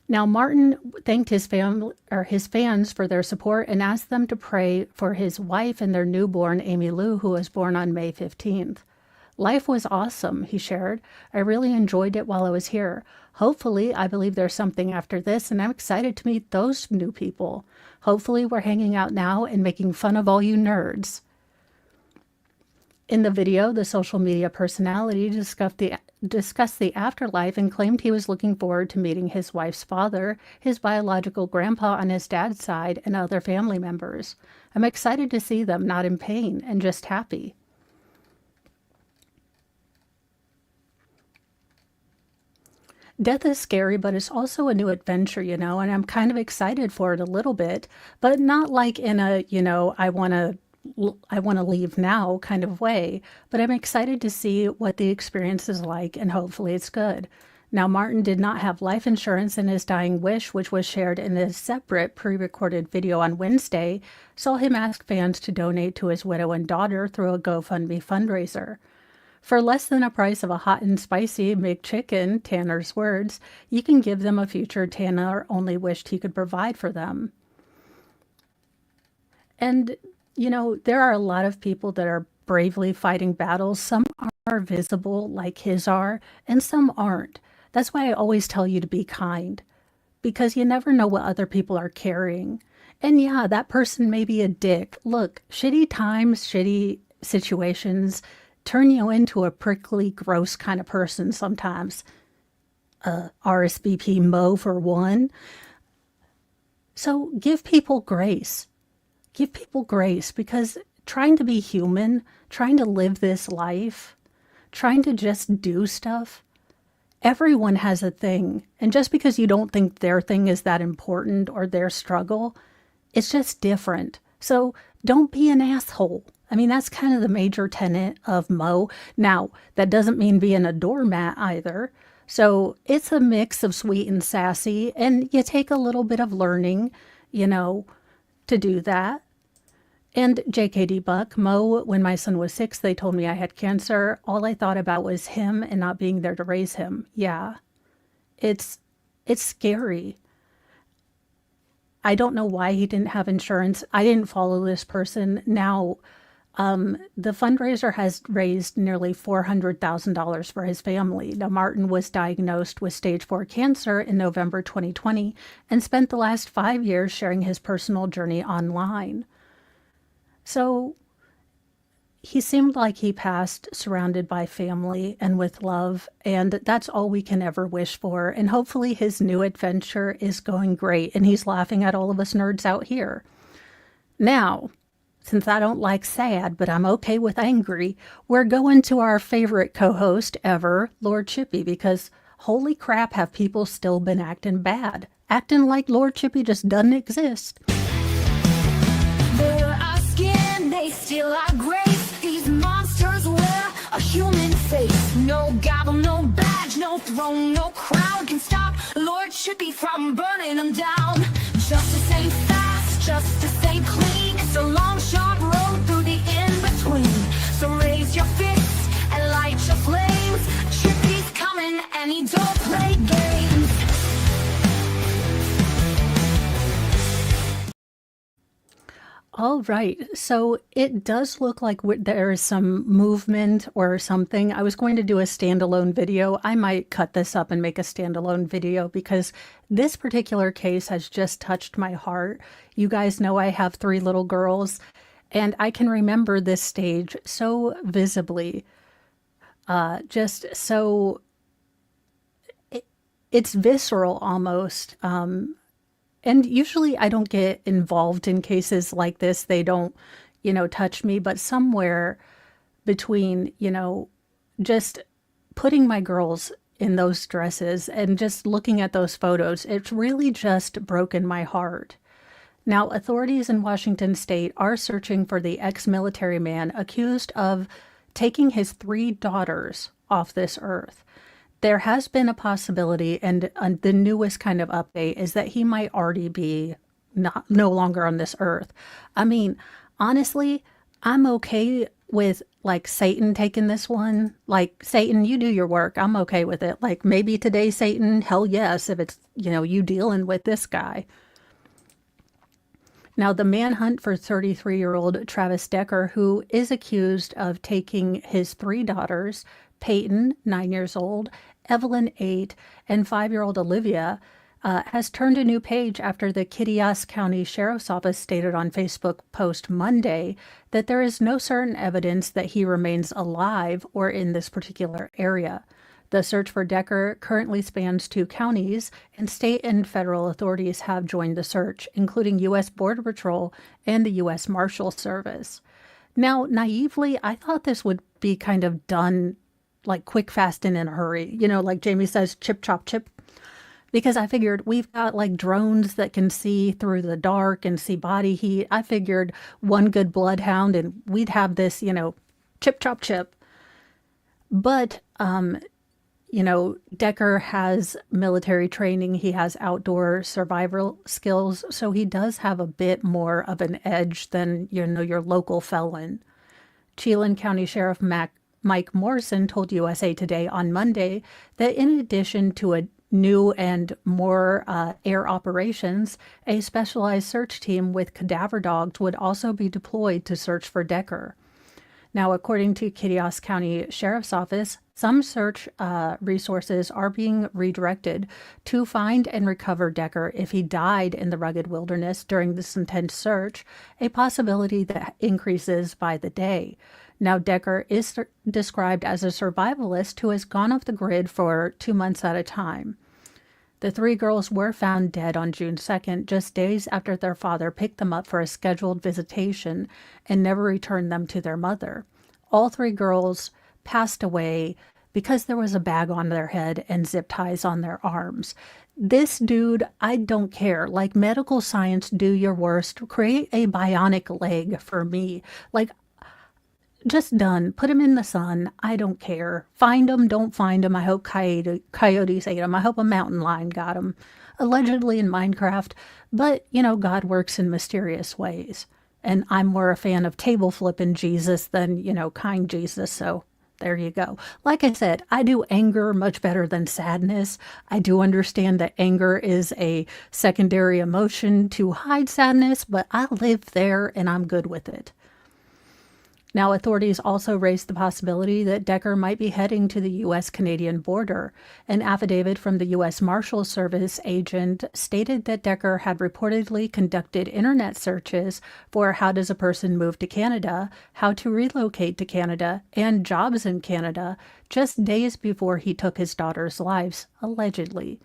Speaker 2: Now, Martin thanked his fans for their support and asked them to pray for his wife and their newborn, Amy Lou, who was born on May 15th. Life was awesome, he shared. I really enjoyed it while I was here. Hopefully, I believe there's something after this, and I'm excited to meet those new people. Hopefully, we're hanging out now and making fun of all you nerds. In the video, the social media personality discussed the afterlife and claimed he was looking forward to meeting his wife's father, his biological grandpa on his dad's side, and other family members. I'm excited to see them, not in pain, and just happy. Death is scary, but it's also a new adventure, and I'm kind of excited for it a little bit, but not like in a, I want to leave now kind of way, but I'm excited to see what the experience is like, and hopefully it's good. Now, Martin did not have life insurance, and his dying wish, which was shared in a separate pre-recorded video on Wednesday, saw him ask fans to donate to his widow and daughter through a GoFundMe fundraiser. For less than a price of a hot and spicy McChicken, Tanner's words, you can give them a future Tanner only wished he could provide for them. And, there are a lot of people that are bravely fighting battles. Some are visible, like his are, and some aren't. That's why I always tell you to be kind, because you never know what other people are carrying. And yeah, that person may be a dick. Look, shitty times, shitty situations turn you into a prickly, gross kind of person sometimes. RSVP Mo for one. So give people grace. Give people grace, because trying to be human, trying to live this life, trying to just do stuff, everyone has a thing. And just because you don't think their thing is that important or their struggle, it's just different. So don't be an asshole. I mean, that's kind of the major tenet of Mo. Now, that doesn't mean being a doormat either. So it's a mix of sweet and sassy, and you take a little bit of learning, to do that. And JKD Buck, Mo, when my son was 6, they told me I had cancer. All I thought about was him and not being there to raise him. Yeah, it's scary. I don't know why he didn't have insurance. I didn't follow this person. Now, the fundraiser has raised nearly $400,000 for his family. Now, Martin was diagnosed with stage 4 cancer in November 2020 and spent the last 5 years sharing his personal journey online. So he seemed like he passed surrounded by family and with love, and that's all we can ever wish for. And hopefully his new adventure is going great, and he's laughing at all of us nerds out here. Now, since I don't like sad, but I'm okay with angry, we're going to our favorite co-host ever, Lord Chippy, because holy crap, have people still been acting bad. Acting like Lord Chippy just doesn't exist.
Speaker 3: They're our skin, they steal our grace. These monsters wear a human face. No gavel, no badge, no throne, no crown can stop Lord Chippy from burning them down. Justice ain't fast, justice ain't clean. It's a long, sharp road through the in-between. So raise your fists and light your flames. Chippy's coming and he don't play games.
Speaker 2: All right, so it does look like there is some movement or something. I was going to do a standalone video. I might cut this up and make a standalone video because this particular case has just touched my heart. You guys know I have 3 little girls, and I can remember this stage so visibly. Just so, it's visceral almost. And usually I don't get involved in cases like this. They don't, touch me. But somewhere between, just putting my girls in those dresses and just looking at those photos, it's really just broken my heart. Now, authorities in Washington state are searching for the ex-military man accused of taking his 3 daughters off this earth. There has been a possibility, and the newest kind of update is that he might already be no longer on this earth. I mean, honestly, I'm okay with like Satan taking this one. Like, Satan, you do your work. I'm okay with it. Like, maybe today, Satan, hell yes, if it's, you dealing with this guy. Now, the manhunt for 33-year-old Travis Decker, who is accused of taking his 3 daughters, Peyton, 9 years old, Evelyn, 8, and 5-year-old Olivia, has turned a new page after the Kittitas County Sheriff's Office stated on Facebook post Monday that there is no certain evidence that he remains alive or in this particular area. The search for Decker currently spans 2 counties, and state and federal authorities have joined the search, including U.S. Border Patrol and the U.S. Marshal Service. Now, naively, I thought this would be kind of done like quick, fast, and in a hurry. You know, like Jamie says, chip, chop, chip. Because I figured we've got like drones that can see through the dark and see body heat. I figured one good bloodhound and we'd have this, chip, chop, chip. But, Decker has military training. He has outdoor survival skills. So he does have a bit more of an edge than, your local felon. Chelan County Sheriff Mike Morrison told USA Today on Monday that in addition to a new and more air operations, a specialized search team with cadaver dogs would also be deployed to search for Decker. Now, according to Kittitas County Sheriff's Office, some search resources are being redirected to find and recover Decker if he died in the rugged wilderness during this intense search, a possibility that increases by the day. Now, Decker is described as a survivalist who has gone off the grid for 2 months at a time. The 3 girls were found dead on June 2nd, just days after their father picked them up for a scheduled visitation and never returned them to their mother. All 3 girls passed away because there was a bag on their head and zip ties on their arms. This dude, I don't care. Like, medical science, do your worst. Create a bionic leg for me. Like, just done. Put him in the sun. I don't care. Find him, don't find him. I hope coyotes ate him. I hope a mountain lion got him. Allegedly in Minecraft. But, God works in mysterious ways. And I'm more a fan of table flipping Jesus than, kind Jesus. So there you go. Like I said, I do anger much better than sadness. I do understand that anger is a secondary emotion to hide sadness, but I live there and I'm good with it. Now, authorities also raised the possibility that Decker might be heading to the U.S.-Canadian border. An affidavit from the U.S. Marshal Service agent stated that Decker had reportedly conducted internet searches for how does a person move to Canada, how to relocate to Canada, and jobs in Canada, just days before he took his daughter's lives, allegedly.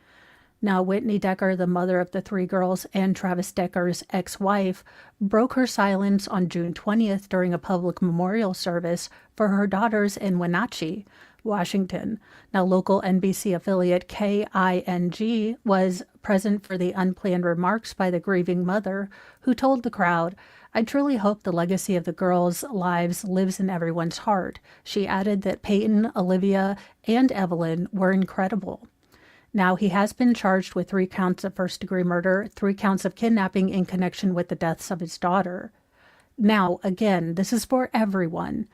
Speaker 2: Now, Whitney Decker, the mother of the 3 girls and Travis Decker's ex-wife, broke her silence on June 20th during a public memorial service for her daughters in Wenatchee, Washington. Now, local NBC affiliate KING was present for the unplanned remarks by the grieving mother, who told the crowd, "I truly hope the legacy of the girls' lives lives in everyone's heart." She added that Peyton, Olivia, and Evelyn were incredible. Now, he has been charged with 3 counts of first-degree murder, 3 counts of kidnapping in connection with the deaths of his daughter. Now, again, this is for everyone.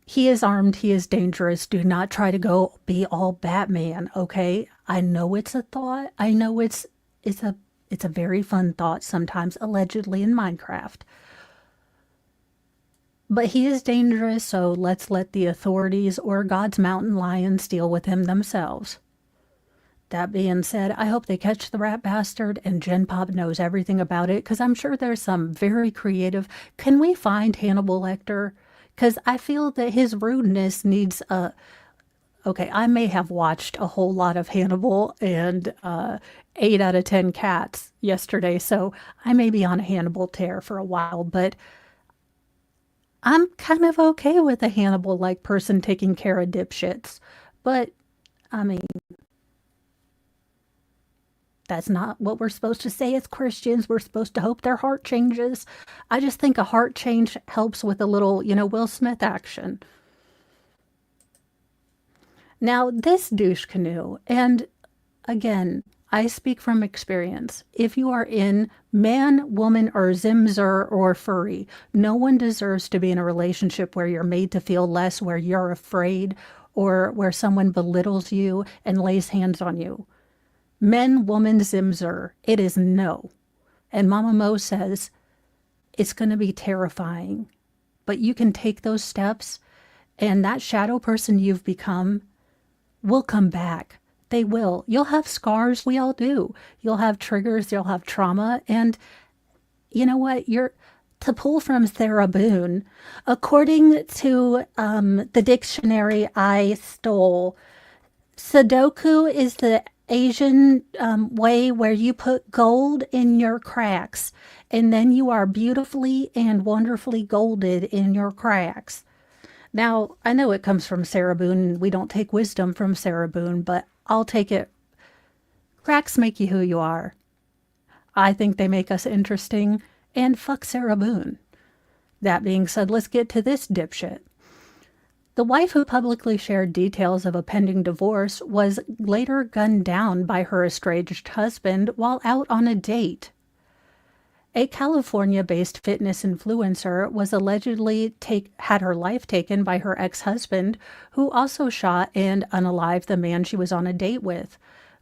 Speaker 2: He is armed. He is dangerous. Do not try to go be all Batman, okay? I know it's a thought. I know it's a very fun thought sometimes, allegedly in Minecraft. But he is dangerous, so let's let the authorities or God's mountain lions deal with him themselves. That being said, I hope they catch the rat bastard and Gen Pop knows everything about it, because I'm sure there's some very creative. Can we find Hannibal Lecter? Because I feel that his rudeness needs a... Okay, I may have watched a whole lot of Hannibal and 8 out of 10 Cats yesterday, so I may be on a Hannibal tear for a while, but I'm kind of okay with a Hannibal-like person taking care of dipshits. But, I mean, that's not what we're supposed to say as Christians. We're supposed to hope their heart changes. I just think a heart change helps with a little, Will Smith action. Now, this douche canoe, and again, I speak from experience. If you are in man, woman, or zimzer or furry, no one deserves to be in a relationship where you're made to feel less, where you're afraid, or where someone belittles you and lays hands on you. Men, woman, zimzer, it is no. And Mama Mo says it's going to be terrifying, but you can take those steps, and that shadow person you've become will come back. They will. You'll have scars. We all do. You'll have triggers. You'll have trauma. And you know what? To pull from Sarah Boone, according to the dictionary I stole, Sudoku is the Asian way where you put gold in your cracks, and then you are beautifully and wonderfully golded in your cracks. Now, I know it comes from Sarah Boone. We don't take wisdom from Sarah Boone, but I'll take it. Cracks make you who you are. I think they make us interesting, and fuck Sarah Boone. That being said, let's get to this dipshit. The wife who publicly shared details of a pending divorce was later gunned down by her estranged husband while out on a date. A California-based fitness influencer was allegedly had her life taken by her ex-husband, who also shot and unalived the man she was on a date with.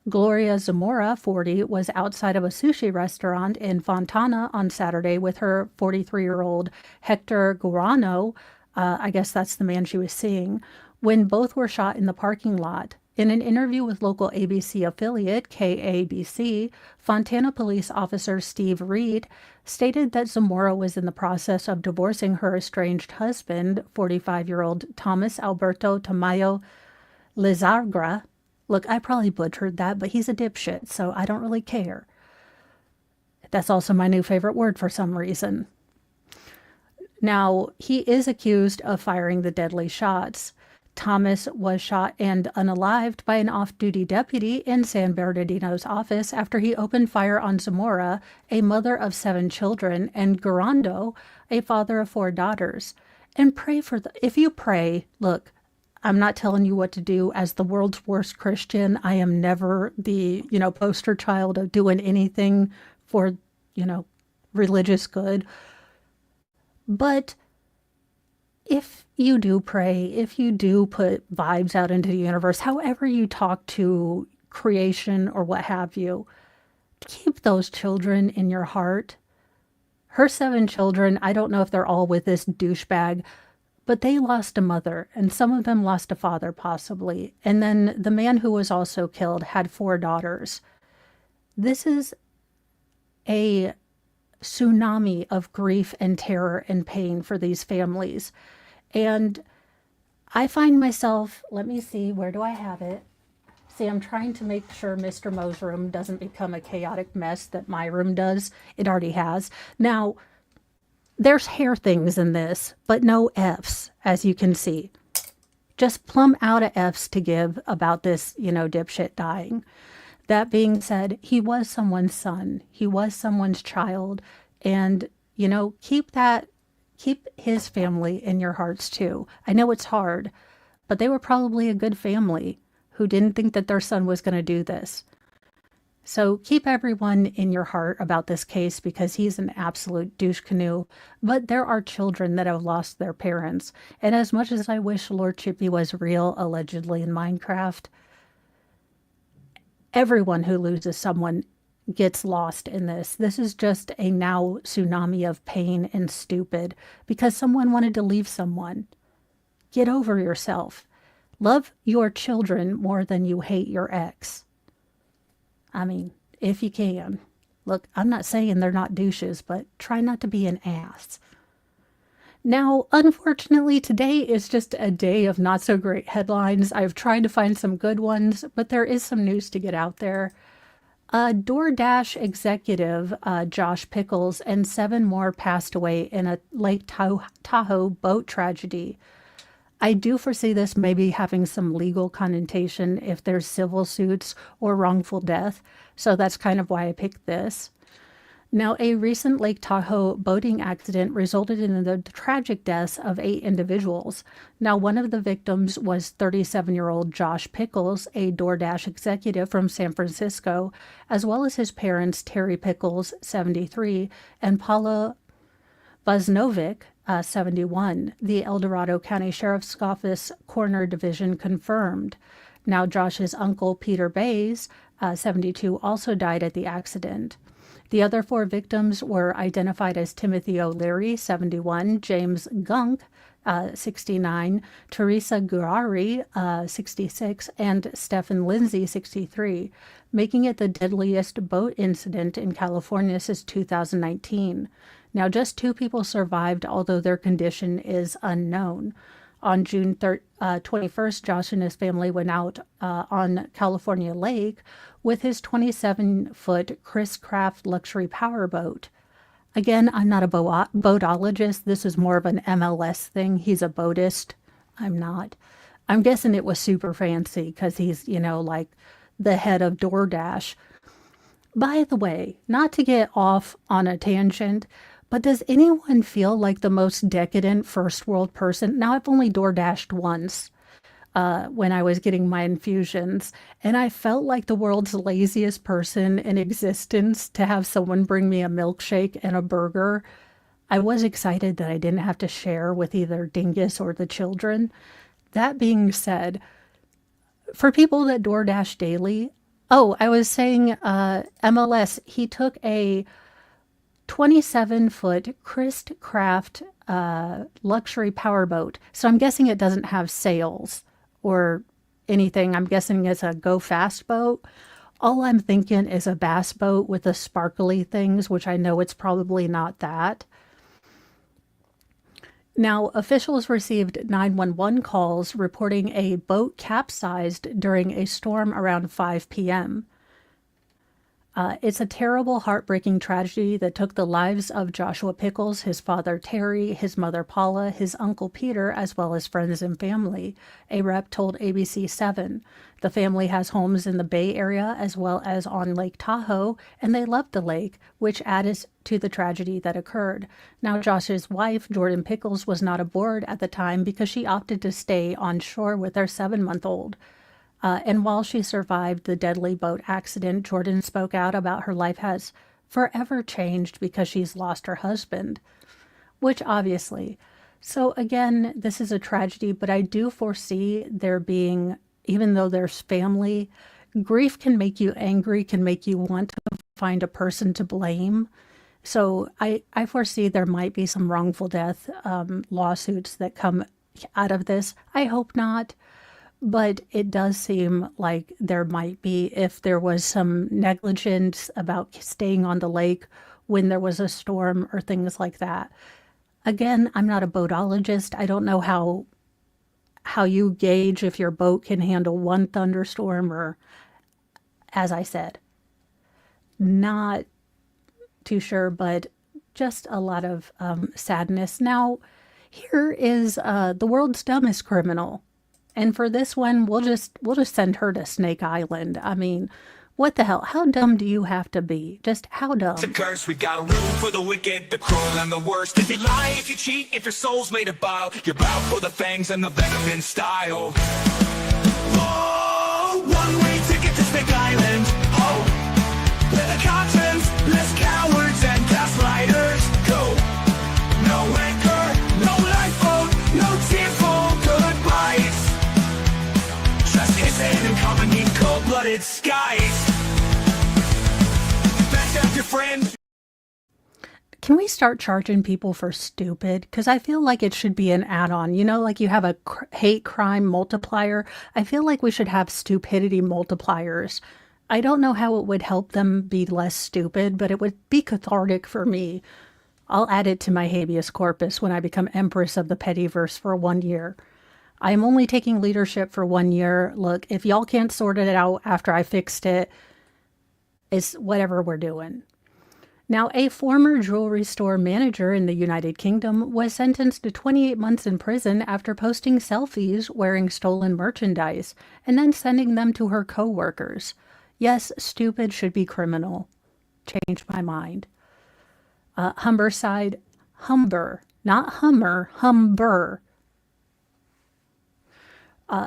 Speaker 2: Gloria Zamora, 40, was outside of a sushi restaurant in Fontana on Saturday with her 43-year-old Hector Guarano, I guess that's the man she was seeing, when both were shot in the parking lot. In an interview with local ABC affiliate KABC, Fontana police officer Steve Reed stated that Zamora was in the process of divorcing her estranged husband, 45-year-old Thomas Alberto Tamayo Lizargra. Look, I probably butchered that, but he's a dipshit, so I don't really care. That's also my new favorite word for some reason. Now, he is accused of firing the deadly shots. Thomas was shot and unalived by an off-duty deputy in San Bernardino's office after he opened fire on Zamora, a mother of 7 children, and Garando, a father of 4 daughters. And pray for if you pray, look, I'm not telling you what to do. As the world's worst Christian, I am never the, poster child of doing anything for, religious good. But if you do pray, if you do put vibes out into the universe, however you talk to creation or what have you, keep those children in your heart. Her 7 children, I don't know if they're all with this douchebag, but they lost a mother, and some of them lost a father possibly. And then the man who was also killed had 4 daughters. This is a tsunami of grief and terror and pain for these families. And I find myself, let me see, where do I have it? See, I'm trying to make sure Mr. Mo's room doesn't become a chaotic mess that my room does. It already has. Now, there's hair things in this, but no F's, as you can see. Just plumb out of F's to give about this, dipshit dying. That being said, he was someone's son. He was someone's child. And, keep his family in your hearts too. I know it's hard, but they were probably a good family who didn't think that their son was going to do this. So keep everyone in your heart about this case because he's an absolute douche canoe. But there are children that have lost their parents. And as much as I wish Lord Chippy was real, allegedly in Minecraft, everyone who loses someone gets lost in this. This is just a now tsunami of pain and stupid because someone wanted to leave someone. Get over yourself. Love your children more than you hate your ex. I mean, if you can. Look, I'm not saying they're not douches, but try not to be an ass. Now, unfortunately, today is just a day of not so great headlines. I've tried to find some good ones, but there is some news to get out there. DoorDash executive Josh Pickles and 7 more passed away in a Lake Tahoe boat tragedy. I do foresee this maybe having some legal connotation if there's civil suits or wrongful death, so that's kind of why I picked this. Now, a recent Lake Tahoe boating accident resulted in the tragic deaths of 8 individuals. Now, one of the victims was 37-year-old Josh Pickles, a DoorDash executive from San Francisco, as well as his parents, Terry Pickles, 73, and Paula Bosnovic, 71. The El Dorado County Sheriff's Office Coroner Division confirmed. Now, Josh's uncle, Peter Bays, 72, also died at the accident. The other 4 victims were identified as Timothy O'Leary, 71, James Gunk, 69, Teresa Gurari, 66, and Stephen Lindsay, 63, making it the deadliest boat incident in California since 2019. Now, just 2 people survived, although their condition is unknown. On June 21st, Josh and his family went out on California Lake with his 27-foot Chris Craft luxury powerboat. Again, I'm not a boatologist. This is more of an MLS thing. He's a boatist. I'm not. I'm guessing it was super fancy because he's, like the head of DoorDash. By the way, not to get off on a tangent, but does anyone feel like the most decadent first world person? Now, I've only DoorDashed once when I was getting my infusions, and I felt like the world's laziest person in existence to have someone bring me a milkshake and a burger. I was excited that I didn't have to share with either Dingus or the children. That being said, for people that DoorDash daily, I was saying MLS, he took a 27-foot Chris Craft luxury powerboat. So I'm guessing it doesn't have sails or anything. I'm guessing it's a go fast boat. All I'm thinking is a bass boat with the sparkly things, which I know it's probably not that. Now, officials received 911 calls reporting a boat capsized during a storm around 5 p.m. It's a terrible, heartbreaking tragedy that took the lives of Joshua Pickles, his father Terry, his mother Paula, his uncle Peter, as well as friends and family, a rep told ABC7. The family has homes in the Bay Area as well as on Lake Tahoe, and they love the lake, which added to the tragedy that occurred. Now, Josh's wife, Jordan Pickles, was not aboard at the time because she opted to stay on shore with their 7-month-old. And while she survived the deadly boat accident, Jordan spoke out about her life has forever changed because she's lost her husband, which obviously. So again, this is a tragedy, but I do foresee there being, even though there's family, grief can make you angry, can make you want to find a person to blame. So I foresee there might be some wrongful death lawsuits that come out of this. I hope not. But it does seem like there might be, if there was some negligence about staying on the lake when there was a storm or things like that. Again, I'm not a boatologist. I don't know how you gauge if your boat can handle one thunderstorm or, as I said, not too sure, but just a lot of sadness. Now, here is the world's dumbest criminal. And for this one, we'll just send her to Snake Island. I mean, what the hell? How dumb do you have to be? Just how dumb?
Speaker 1: It's a curse, we got a rule for the wicked, the cruel and the worst. If you lie, if you cheat, if your soul's made of bile, you're bound for the fangs and the venom in style. Oh, one way ticket to Snake Island. Oh, where the conscience, less cowards and gaslighters go. No anchor, no lifeboat, no tearful goodbyes. Justice and coming in cold-blooded skies. Back up your friend.
Speaker 2: Can we start charging people for stupid? Because I feel like it should be an add-on. Like you have a hate crime multiplier. I feel like we should have stupidity multipliers. I don't know how it would help them be less stupid, but it would be cathartic for me. I'll add it to my habeas corpus when I become Empress of the Pettyverse for 1 year. I am only taking leadership for 1 year. Look, if y'all can't sort it out after I fixed it, it's whatever we're doing. Now, a former jewelry store manager in the United Kingdom was sentenced to 28 months in prison after posting selfies wearing stolen merchandise and then sending them to her co-workers. Yes, stupid should be criminal. Changed my mind. Humberside, Humber, not Hummer, Humber.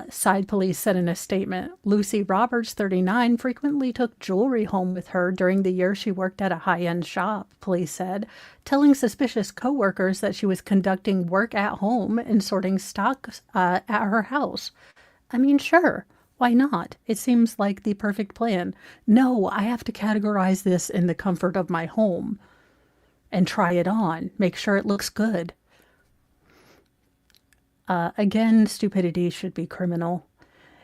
Speaker 2: Side police said in a statement, Lucy Roberts, 39, frequently took jewelry home with her during the year she worked at a high-end shop, police said, telling suspicious co-workers that she was conducting work at home and sorting stocks at her house. I mean, sure, why not? It seems like the perfect plan. No, I have to categorize this in the comfort of my home and try it on, make sure it looks good. Again, stupidity should be criminal.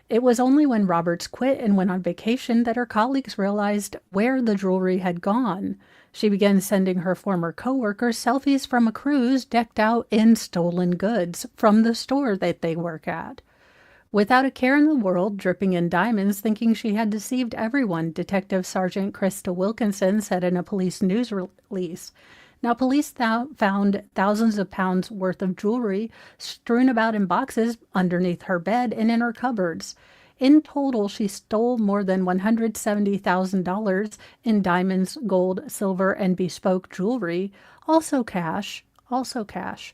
Speaker 2: It was only when Roberts quit and went on vacation that her colleagues realized where the jewelry had gone. She began sending her former coworkers selfies from a cruise decked out in stolen goods from the store that they work at. Without a care in the world, dripping in diamonds, thinking she had deceived everyone, Detective Sergeant Krista Wilkinson said in a police news release. Now, police found thousands of pounds worth of jewelry strewn about in boxes underneath her bed and in her cupboards. In total, she stole more than $170,000 in diamonds, gold, silver, and bespoke jewelry. Also cash. Also cash.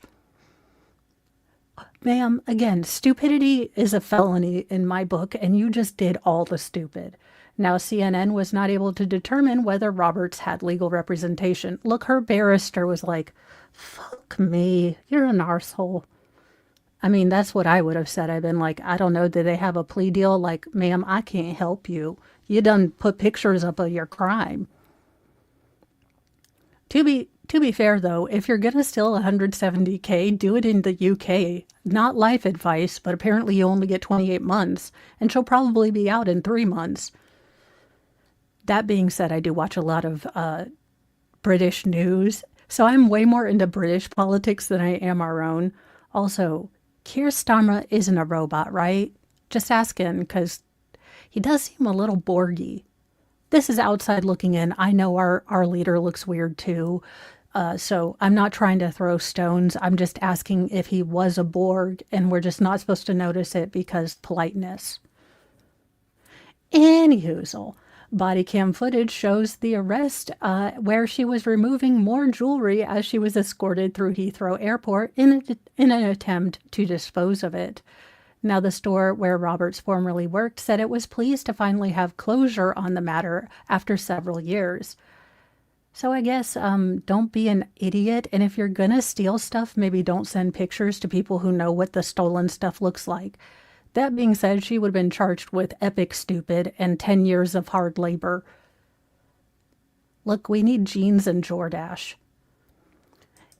Speaker 2: Ma'am, again, stupidity is a felony in my book, and you just did all the stupid. Now, CNN was not able to determine whether Roberts had legal representation. Look, her barrister was like, fuck me, you're an arsehole. I mean, that's what I would have said. I've been like, I don't know, did they have a plea deal? Like, ma'am, I can't help you. You done put pictures up of your crime. To be fair, though, if you're going to steal $170K, do it in the UK. Not life advice, but apparently you only get 28 months, and she'll probably be out in 3 months. That being said, I do watch a lot of British news, so I'm way more into British politics than I am our own. Also, Keir Starmer isn't a robot, right? Just asking, because he does seem a little Borgy. This is outside looking in. I know our leader looks weird too, so I'm not trying to throw stones. I'm just asking if he was a Borg, and we're just not supposed to notice it because politeness. Anywhoozle. Body cam footage shows the arrest where she was removing more jewelry as she was escorted through Heathrow Airport in an attempt to dispose of it. Now, the store where Roberts formerly worked said it was pleased to finally have closure on the matter after several years. So I guess don't be an idiot, and if you're gonna steal stuff, maybe don't send pictures to people who know what the stolen stuff looks like. That being said, she would have been charged with epic stupid and 10 years of hard labor. Look, we need Jeans and Jordache.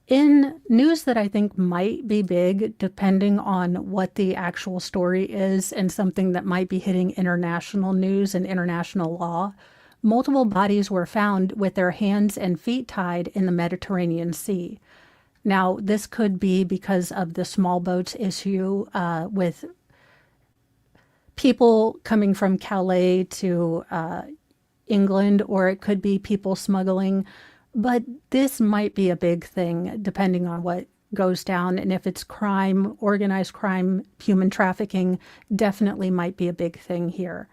Speaker 2: In news that I think might be big, depending on what the actual story is, and something that might be hitting international news and international law, multiple bodies were found with their hands and feet tied in the Mediterranean Sea. Now, this could be because of the small boats issue with people coming from Calais to England, or it could be people smuggling. But this might be a big thing depending on what goes down. And if it's crime, organized crime, human trafficking, definitely might be a big thing here.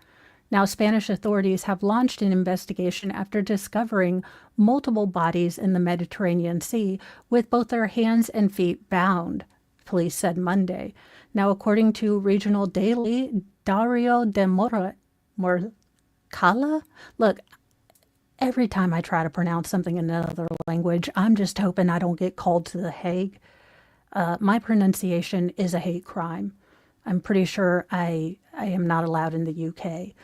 Speaker 2: Now, Spanish authorities have launched an investigation after discovering multiple bodies in the Mediterranean Sea with both their hands and feet bound, police said Monday. Now, according to regional daily Dario de Morcalla, look, every time I try to pronounce something in another language, I'm just hoping I don't get called to The Hague. My pronunciation is a hate crime. I'm pretty sure I am not allowed in the UK.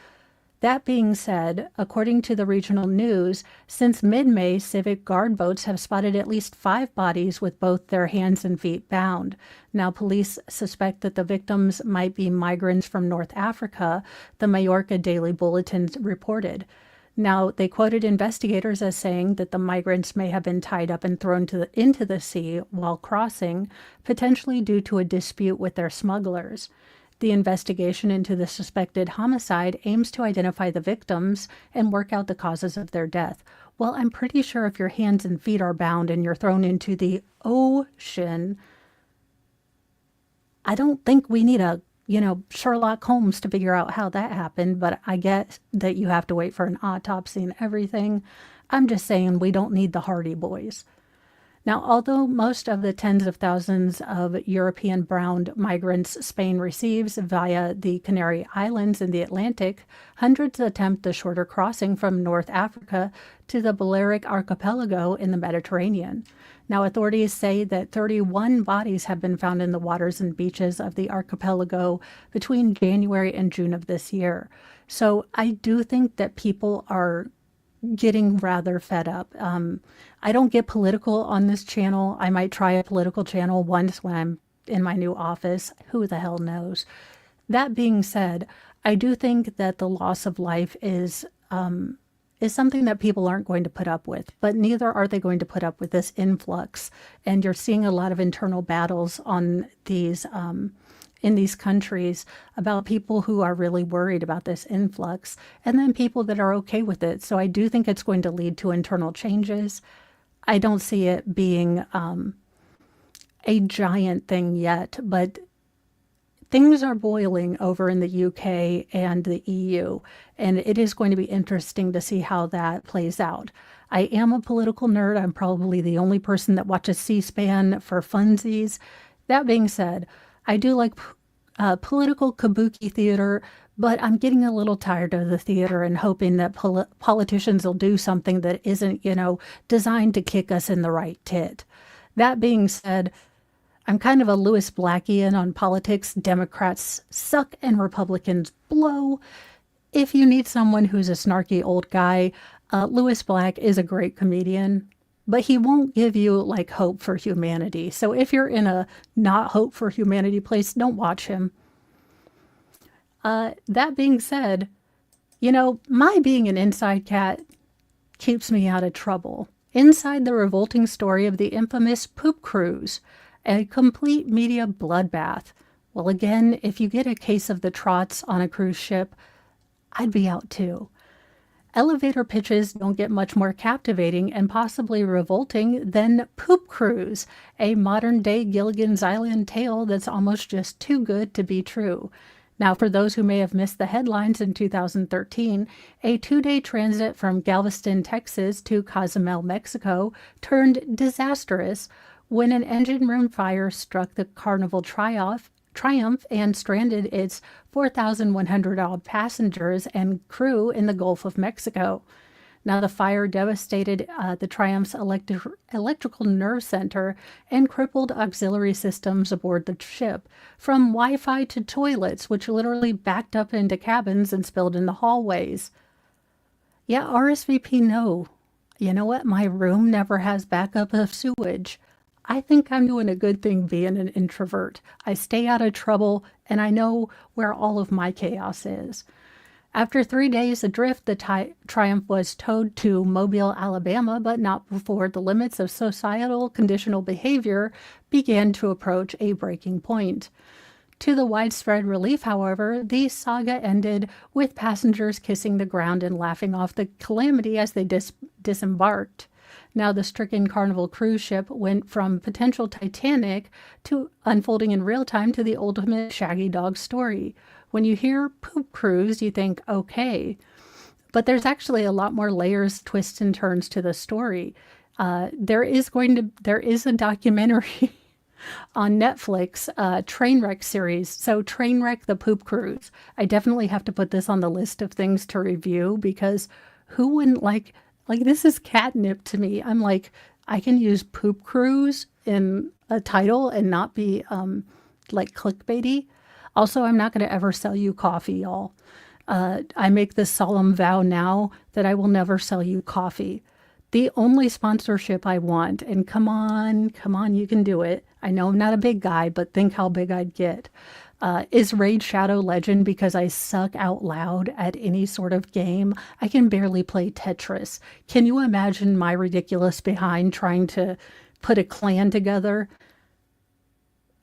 Speaker 2: That being said, according to the regional news, since mid-May, Civic Guard boats have spotted at least 5 bodies with both their hands and feet bound. Now, police suspect that the victims might be migrants from North Africa, the Mallorca Daily Bulletin reported. Now, they quoted investigators as saying that the migrants may have been tied up and thrown into the sea while crossing, potentially due to a dispute with their smugglers. The investigation into the suspected homicide aims to identify the victims and work out the causes of their death. Well, I'm pretty sure if your hands and feet are bound and you're thrown into the ocean, I don't think we need a Sherlock Holmes to figure out how that happened, but I guess that you have to wait for an autopsy and everything. I'm just saying we don't need the Hardy Boys. Now, although most of the tens of thousands of European brown migrants Spain receives via the Canary Islands in the Atlantic, hundreds attempt the shorter crossing from North Africa to the Balearic Archipelago in the Mediterranean. Now, authorities say that 31 bodies have been found in the waters and beaches of the archipelago between January and June of this year. So I do think that people are getting rather fed up. I don't get political on this channel. I might try a political channel once when I'm in my new office. Who the hell knows? That being said, I do think that the loss of life is something that people aren't going to put up with, but neither are they going to put up with this influx. And you're seeing a lot of internal battles on these in these countries about people who are really worried about this influx, and then people that are okay with it. So I do think it's going to lead to internal changes. I don't see it being a giant thing yet, but things are boiling over in the UK and the EU, and it is going to be interesting to see how that plays out. I am a political nerd. I'm probably the only person that watches C-SPAN for funsies. That being said, I do like political kabuki theater, but I'm getting a little tired of the theater and hoping that politicians will do something that isn't, designed to kick us in the right tit. That being said, I'm kind of a Louis Blackian on politics. Democrats suck and Republicans blow. If you need someone who's a snarky old guy, Louis Black is a great comedian, but he won't give you like hope for humanity. So if you're in a not hope for humanity place, don't watch him. That being said, my being an inside cat keeps me out of trouble. Inside the revolting story of the infamous poop cruise, a complete media bloodbath. Well, again, if you get a case of the trots on a cruise ship, I'd be out too. Elevator pitches don't get much more captivating and possibly revolting than Poop Cruise, a modern-day Gilligan's Island tale that's almost just too good to be true. Now, for those who may have missed the headlines in 2013, a 2-day transit from Galveston, Texas to Cozumel, Mexico turned disastrous when an engine room fire struck the Carnival Triumph and stranded its 4,100-odd passengers and crew in the Gulf of Mexico. Now, the fire devastated the Triumph's electrical nerve center and crippled auxiliary systems aboard the ship, from Wi-Fi to toilets, which literally backed up into cabins and spilled in the hallways. Yeah, RSVP no. You know what? My room never has backup of sewage. I think I'm doing a good thing being an introvert. I stay out of trouble, and I know where all of my chaos is. After 3 days adrift, the Triumph was towed to Mobile, Alabama, but not before the limits of societal conditional behavior began to approach a breaking point. To the widespread relief, however, the saga ended with passengers kissing the ground and laughing off the calamity as they disembarked. Now, the stricken Carnival cruise ship went from potential Titanic to unfolding in real time to the ultimate Shaggy Dog story. When you hear Poop Cruise, you think, okay. But there's actually a lot more layers, twists, and turns to the story. There is a documentary on Netflix, Trainwreck series. So Trainwreck the Poop Cruise. I definitely have to put this on the list of things to review because who wouldn't like this is catnip to me. I'm like, I can use Poop Cruise in a title and not be like clickbaity. Also, I'm not going to ever sell you coffee, y'all. I make this solemn vow now that I will never sell you coffee. The only sponsorship I want, and come on, you can do it. I know I'm not a big guy, but think how big I'd get. Is Raid Shadow Legend because I suck out loud at any sort of game. I can barely play Tetris. Can you imagine my ridiculous behind trying to put a clan together?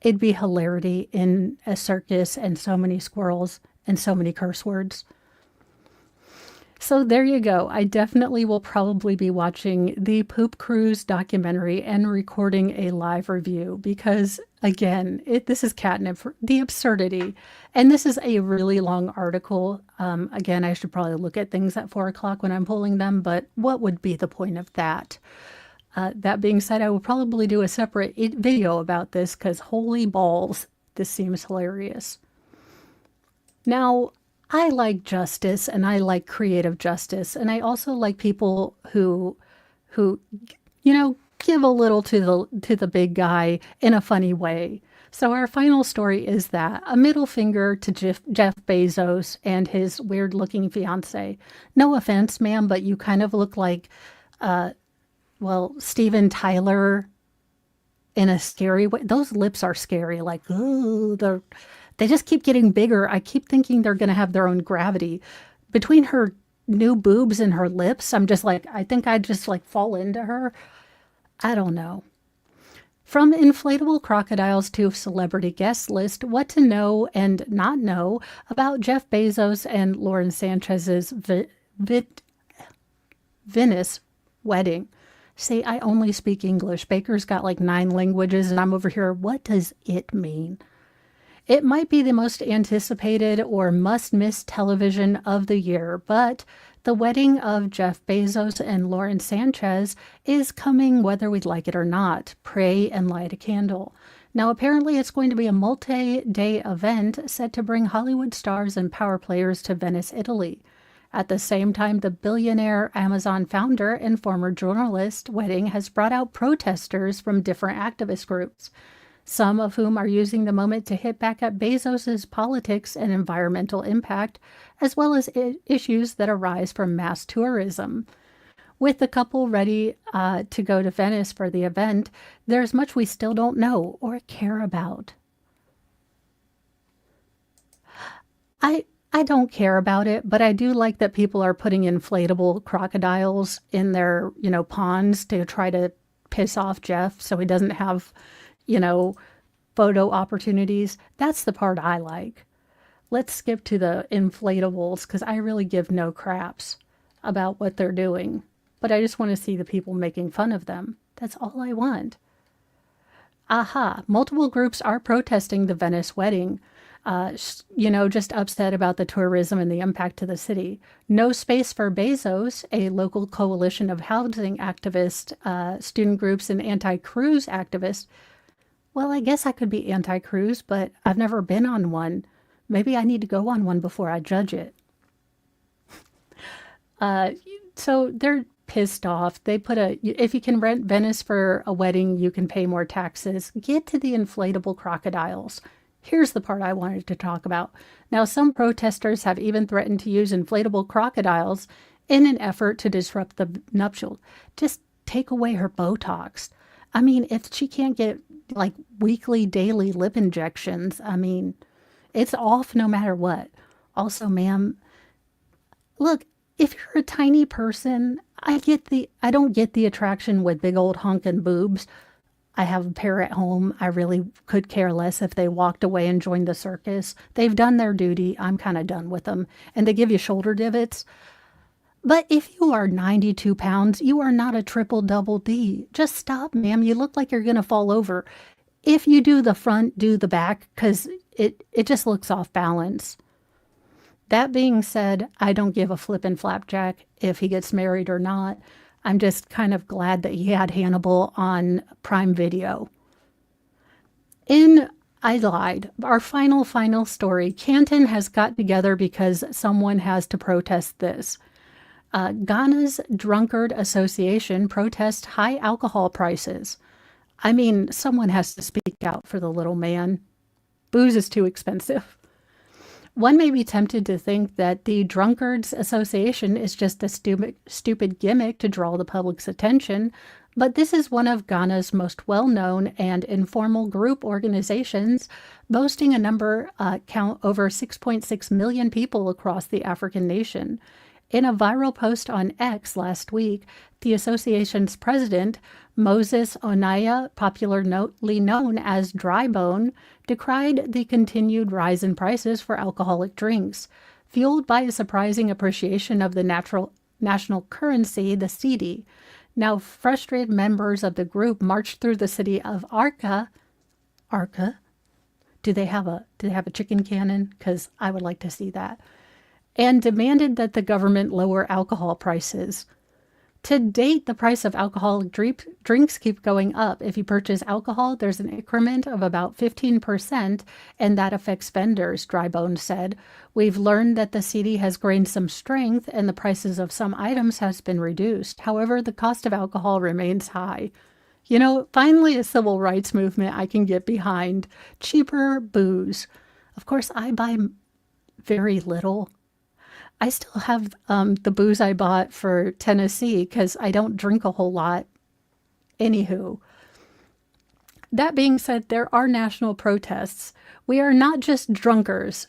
Speaker 2: It'd be hilarity in a circus and so many squirrels and so many curse words. So there you go. I definitely will probably be watching the Poop Cruise documentary and recording a live review because, again, this is catnip for the absurdity. And this is a really long article. Again, I should probably look at things at 4 o'clock when I'm pulling them, but what would be the point of that? That being said, I will probably do a separate video about this because holy balls, this seems hilarious. Now, I like justice and I like creative justice. And I also like people who, give a little to the big guy in a funny way. So our final story is that a middle finger to Jeff Bezos and his weird looking fiance. No offense, ma'am, but you kind of look like, Steven Tyler in a scary way. Those lips are scary. Like, ooh, they just keep getting bigger. I keep thinking they're going to have their own gravity. Between her new boobs and her lips, I'm just like, I think I'd just like fall into her. I don't know. From inflatable crocodiles to celebrity guest list, what to know and not know about Jeff Bezos and Lauren Sanchez's Venice wedding. See, I only speak English. Baker's got like 9 languages, and I'm over here. What does it mean? It might be the most anticipated or must-miss television of the year, but the wedding of Jeff Bezos and Lauren Sanchez is coming whether we'd like it or not. Pray and light a candle. Now, apparently it's going to be a multi-day event set to bring Hollywood stars and power players to Venice, Italy. At the same time, the billionaire Amazon founder and former journalist wedding has brought out protesters from different activist groups, some of whom are using the moment to hit back at Bezos' politics and environmental impact, as well as issues that arise from mass tourism. With the couple ready to go to Venice for the event, there's much we still don't know or care about. I don't care about it, but I do like that people are putting inflatable crocodiles in their, ponds to try to piss off Jeff so he doesn't have, photo opportunities. That's the part I like. Let's skip to the inflatables because I really give no craps about what they're doing. But I just want to see the people making fun of them. That's all I want. Aha, multiple groups are protesting the Venice wedding. Just upset about the tourism and the impact to the city. No space for Bezos, a local coalition of housing activists, student groups, and anti-cruise activists. Well, I guess I could be anti-cruise, but I've never been on one. Maybe I need to go on one before I judge it. So they're pissed off. They put if you can rent Venice for a wedding, you can pay more taxes. Get to the inflatable crocodiles. Here's the part I wanted to talk about. Now, some protesters have even threatened to use inflatable crocodiles in an effort to disrupt the nuptials. Just take away her Botox. I mean, if she can't get like weekly, daily lip injections, I mean, it's off no matter what. Also, ma'am, look, if you're a tiny person, I don't get the attraction with big old honking boobs. I have a pair at home. I really could care less if they walked away and joined the circus. They've done their duty. I'm kind of done with them. And they give you shoulder divots. But if you are 92 pounds, you are not a triple double D. Just stop, ma'am. You look like you're going to fall over. If you do the front, do the back, because it just looks off balance. That being said, I don't give a flippin' flapjack if he gets married or not. I'm just kind of glad that he had Hannibal on Prime Video. I lied. Our final story. Canton has got together because someone has to protest this. Ghana's Drunkard Association protests high alcohol prices. I mean, someone has to speak out for the little man. Booze is too expensive. One may be tempted to think that the Drunkards Association is just a stupid gimmick to draw the public's attention, but this is one of Ghana's most well-known and informal group organizations, boasting a number count over 6.6 million people across the African nation. In a viral post on X last week, the association's president, Moses Onaya, popularly known as Drybone, decried the continued rise in prices for alcoholic drinks, fueled by a surprising appreciation of the national currency, the cedi. Now, frustrated members of the group marched through the city of Arca. Do they have a chicken cannon? Because I would like to see that. And demanded that the government lower alcohol prices. To date, the price of alcoholic drinks keep going up. If you purchase alcohol, there's an increment of about 15%, and that affects vendors, Drybone said. We've learned that the cedi has gained some strength, and the prices of some items has been reduced. However, the cost of alcohol remains high. Finally a civil rights movement I can get behind. Cheaper booze. Of course, I buy very little. I still have the booze I bought for Tennessee because I don't drink a whole lot. Anywho, That being said, there are national protests. We are not just drunkards.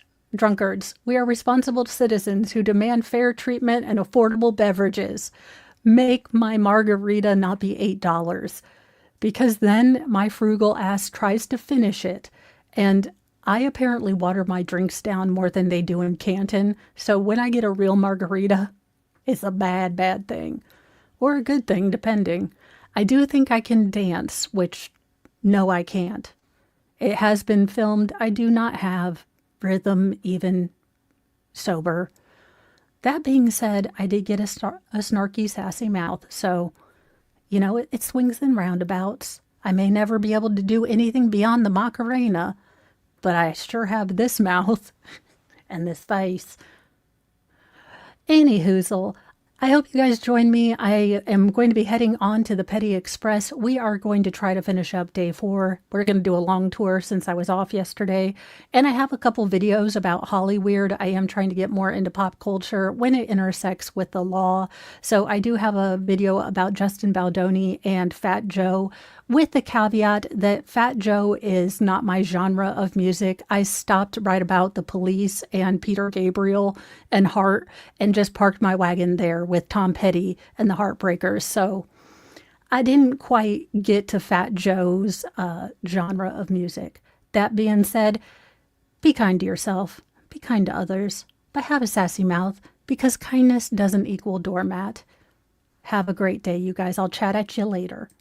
Speaker 2: We are responsible citizens who demand fair treatment and affordable beverages. Make my margarita not be $8, because then my frugal ass tries to finish it. And I apparently water my drinks down more than they do in Canton. So when I get a real margarita, it's a bad, bad thing. Or a good thing, depending. I do think I can dance, which no, I can't. It has been filmed. I do not have rhythm, even sober. That being said, I did get a snarky, sassy mouth. So, it swings and roundabouts. I may never be able to do anything beyond the Macarena, but I sure have this mouth and this face. Anyhoozle, I hope you guys join me. I am going to be heading on to the Petty Express. We are going to try to finish up day 4. We're going to do a long tour since I was off yesterday. And I have a couple videos about Hollyweird. I am trying to get more into pop culture when it intersects with the law. So I do have a video about Justin Baldoni and Fat Joe, with the caveat that Fat Joe is not my genre of music. I stopped right about The Police and Peter Gabriel and Heart and just parked my wagon there with Tom Petty and the Heartbreakers. So I didn't quite get to Fat Joe's genre of music. That being said, be kind to yourself, be kind to others, but have a sassy mouth, because kindness doesn't equal doormat. Have a great day, you guys. I'll chat at you later.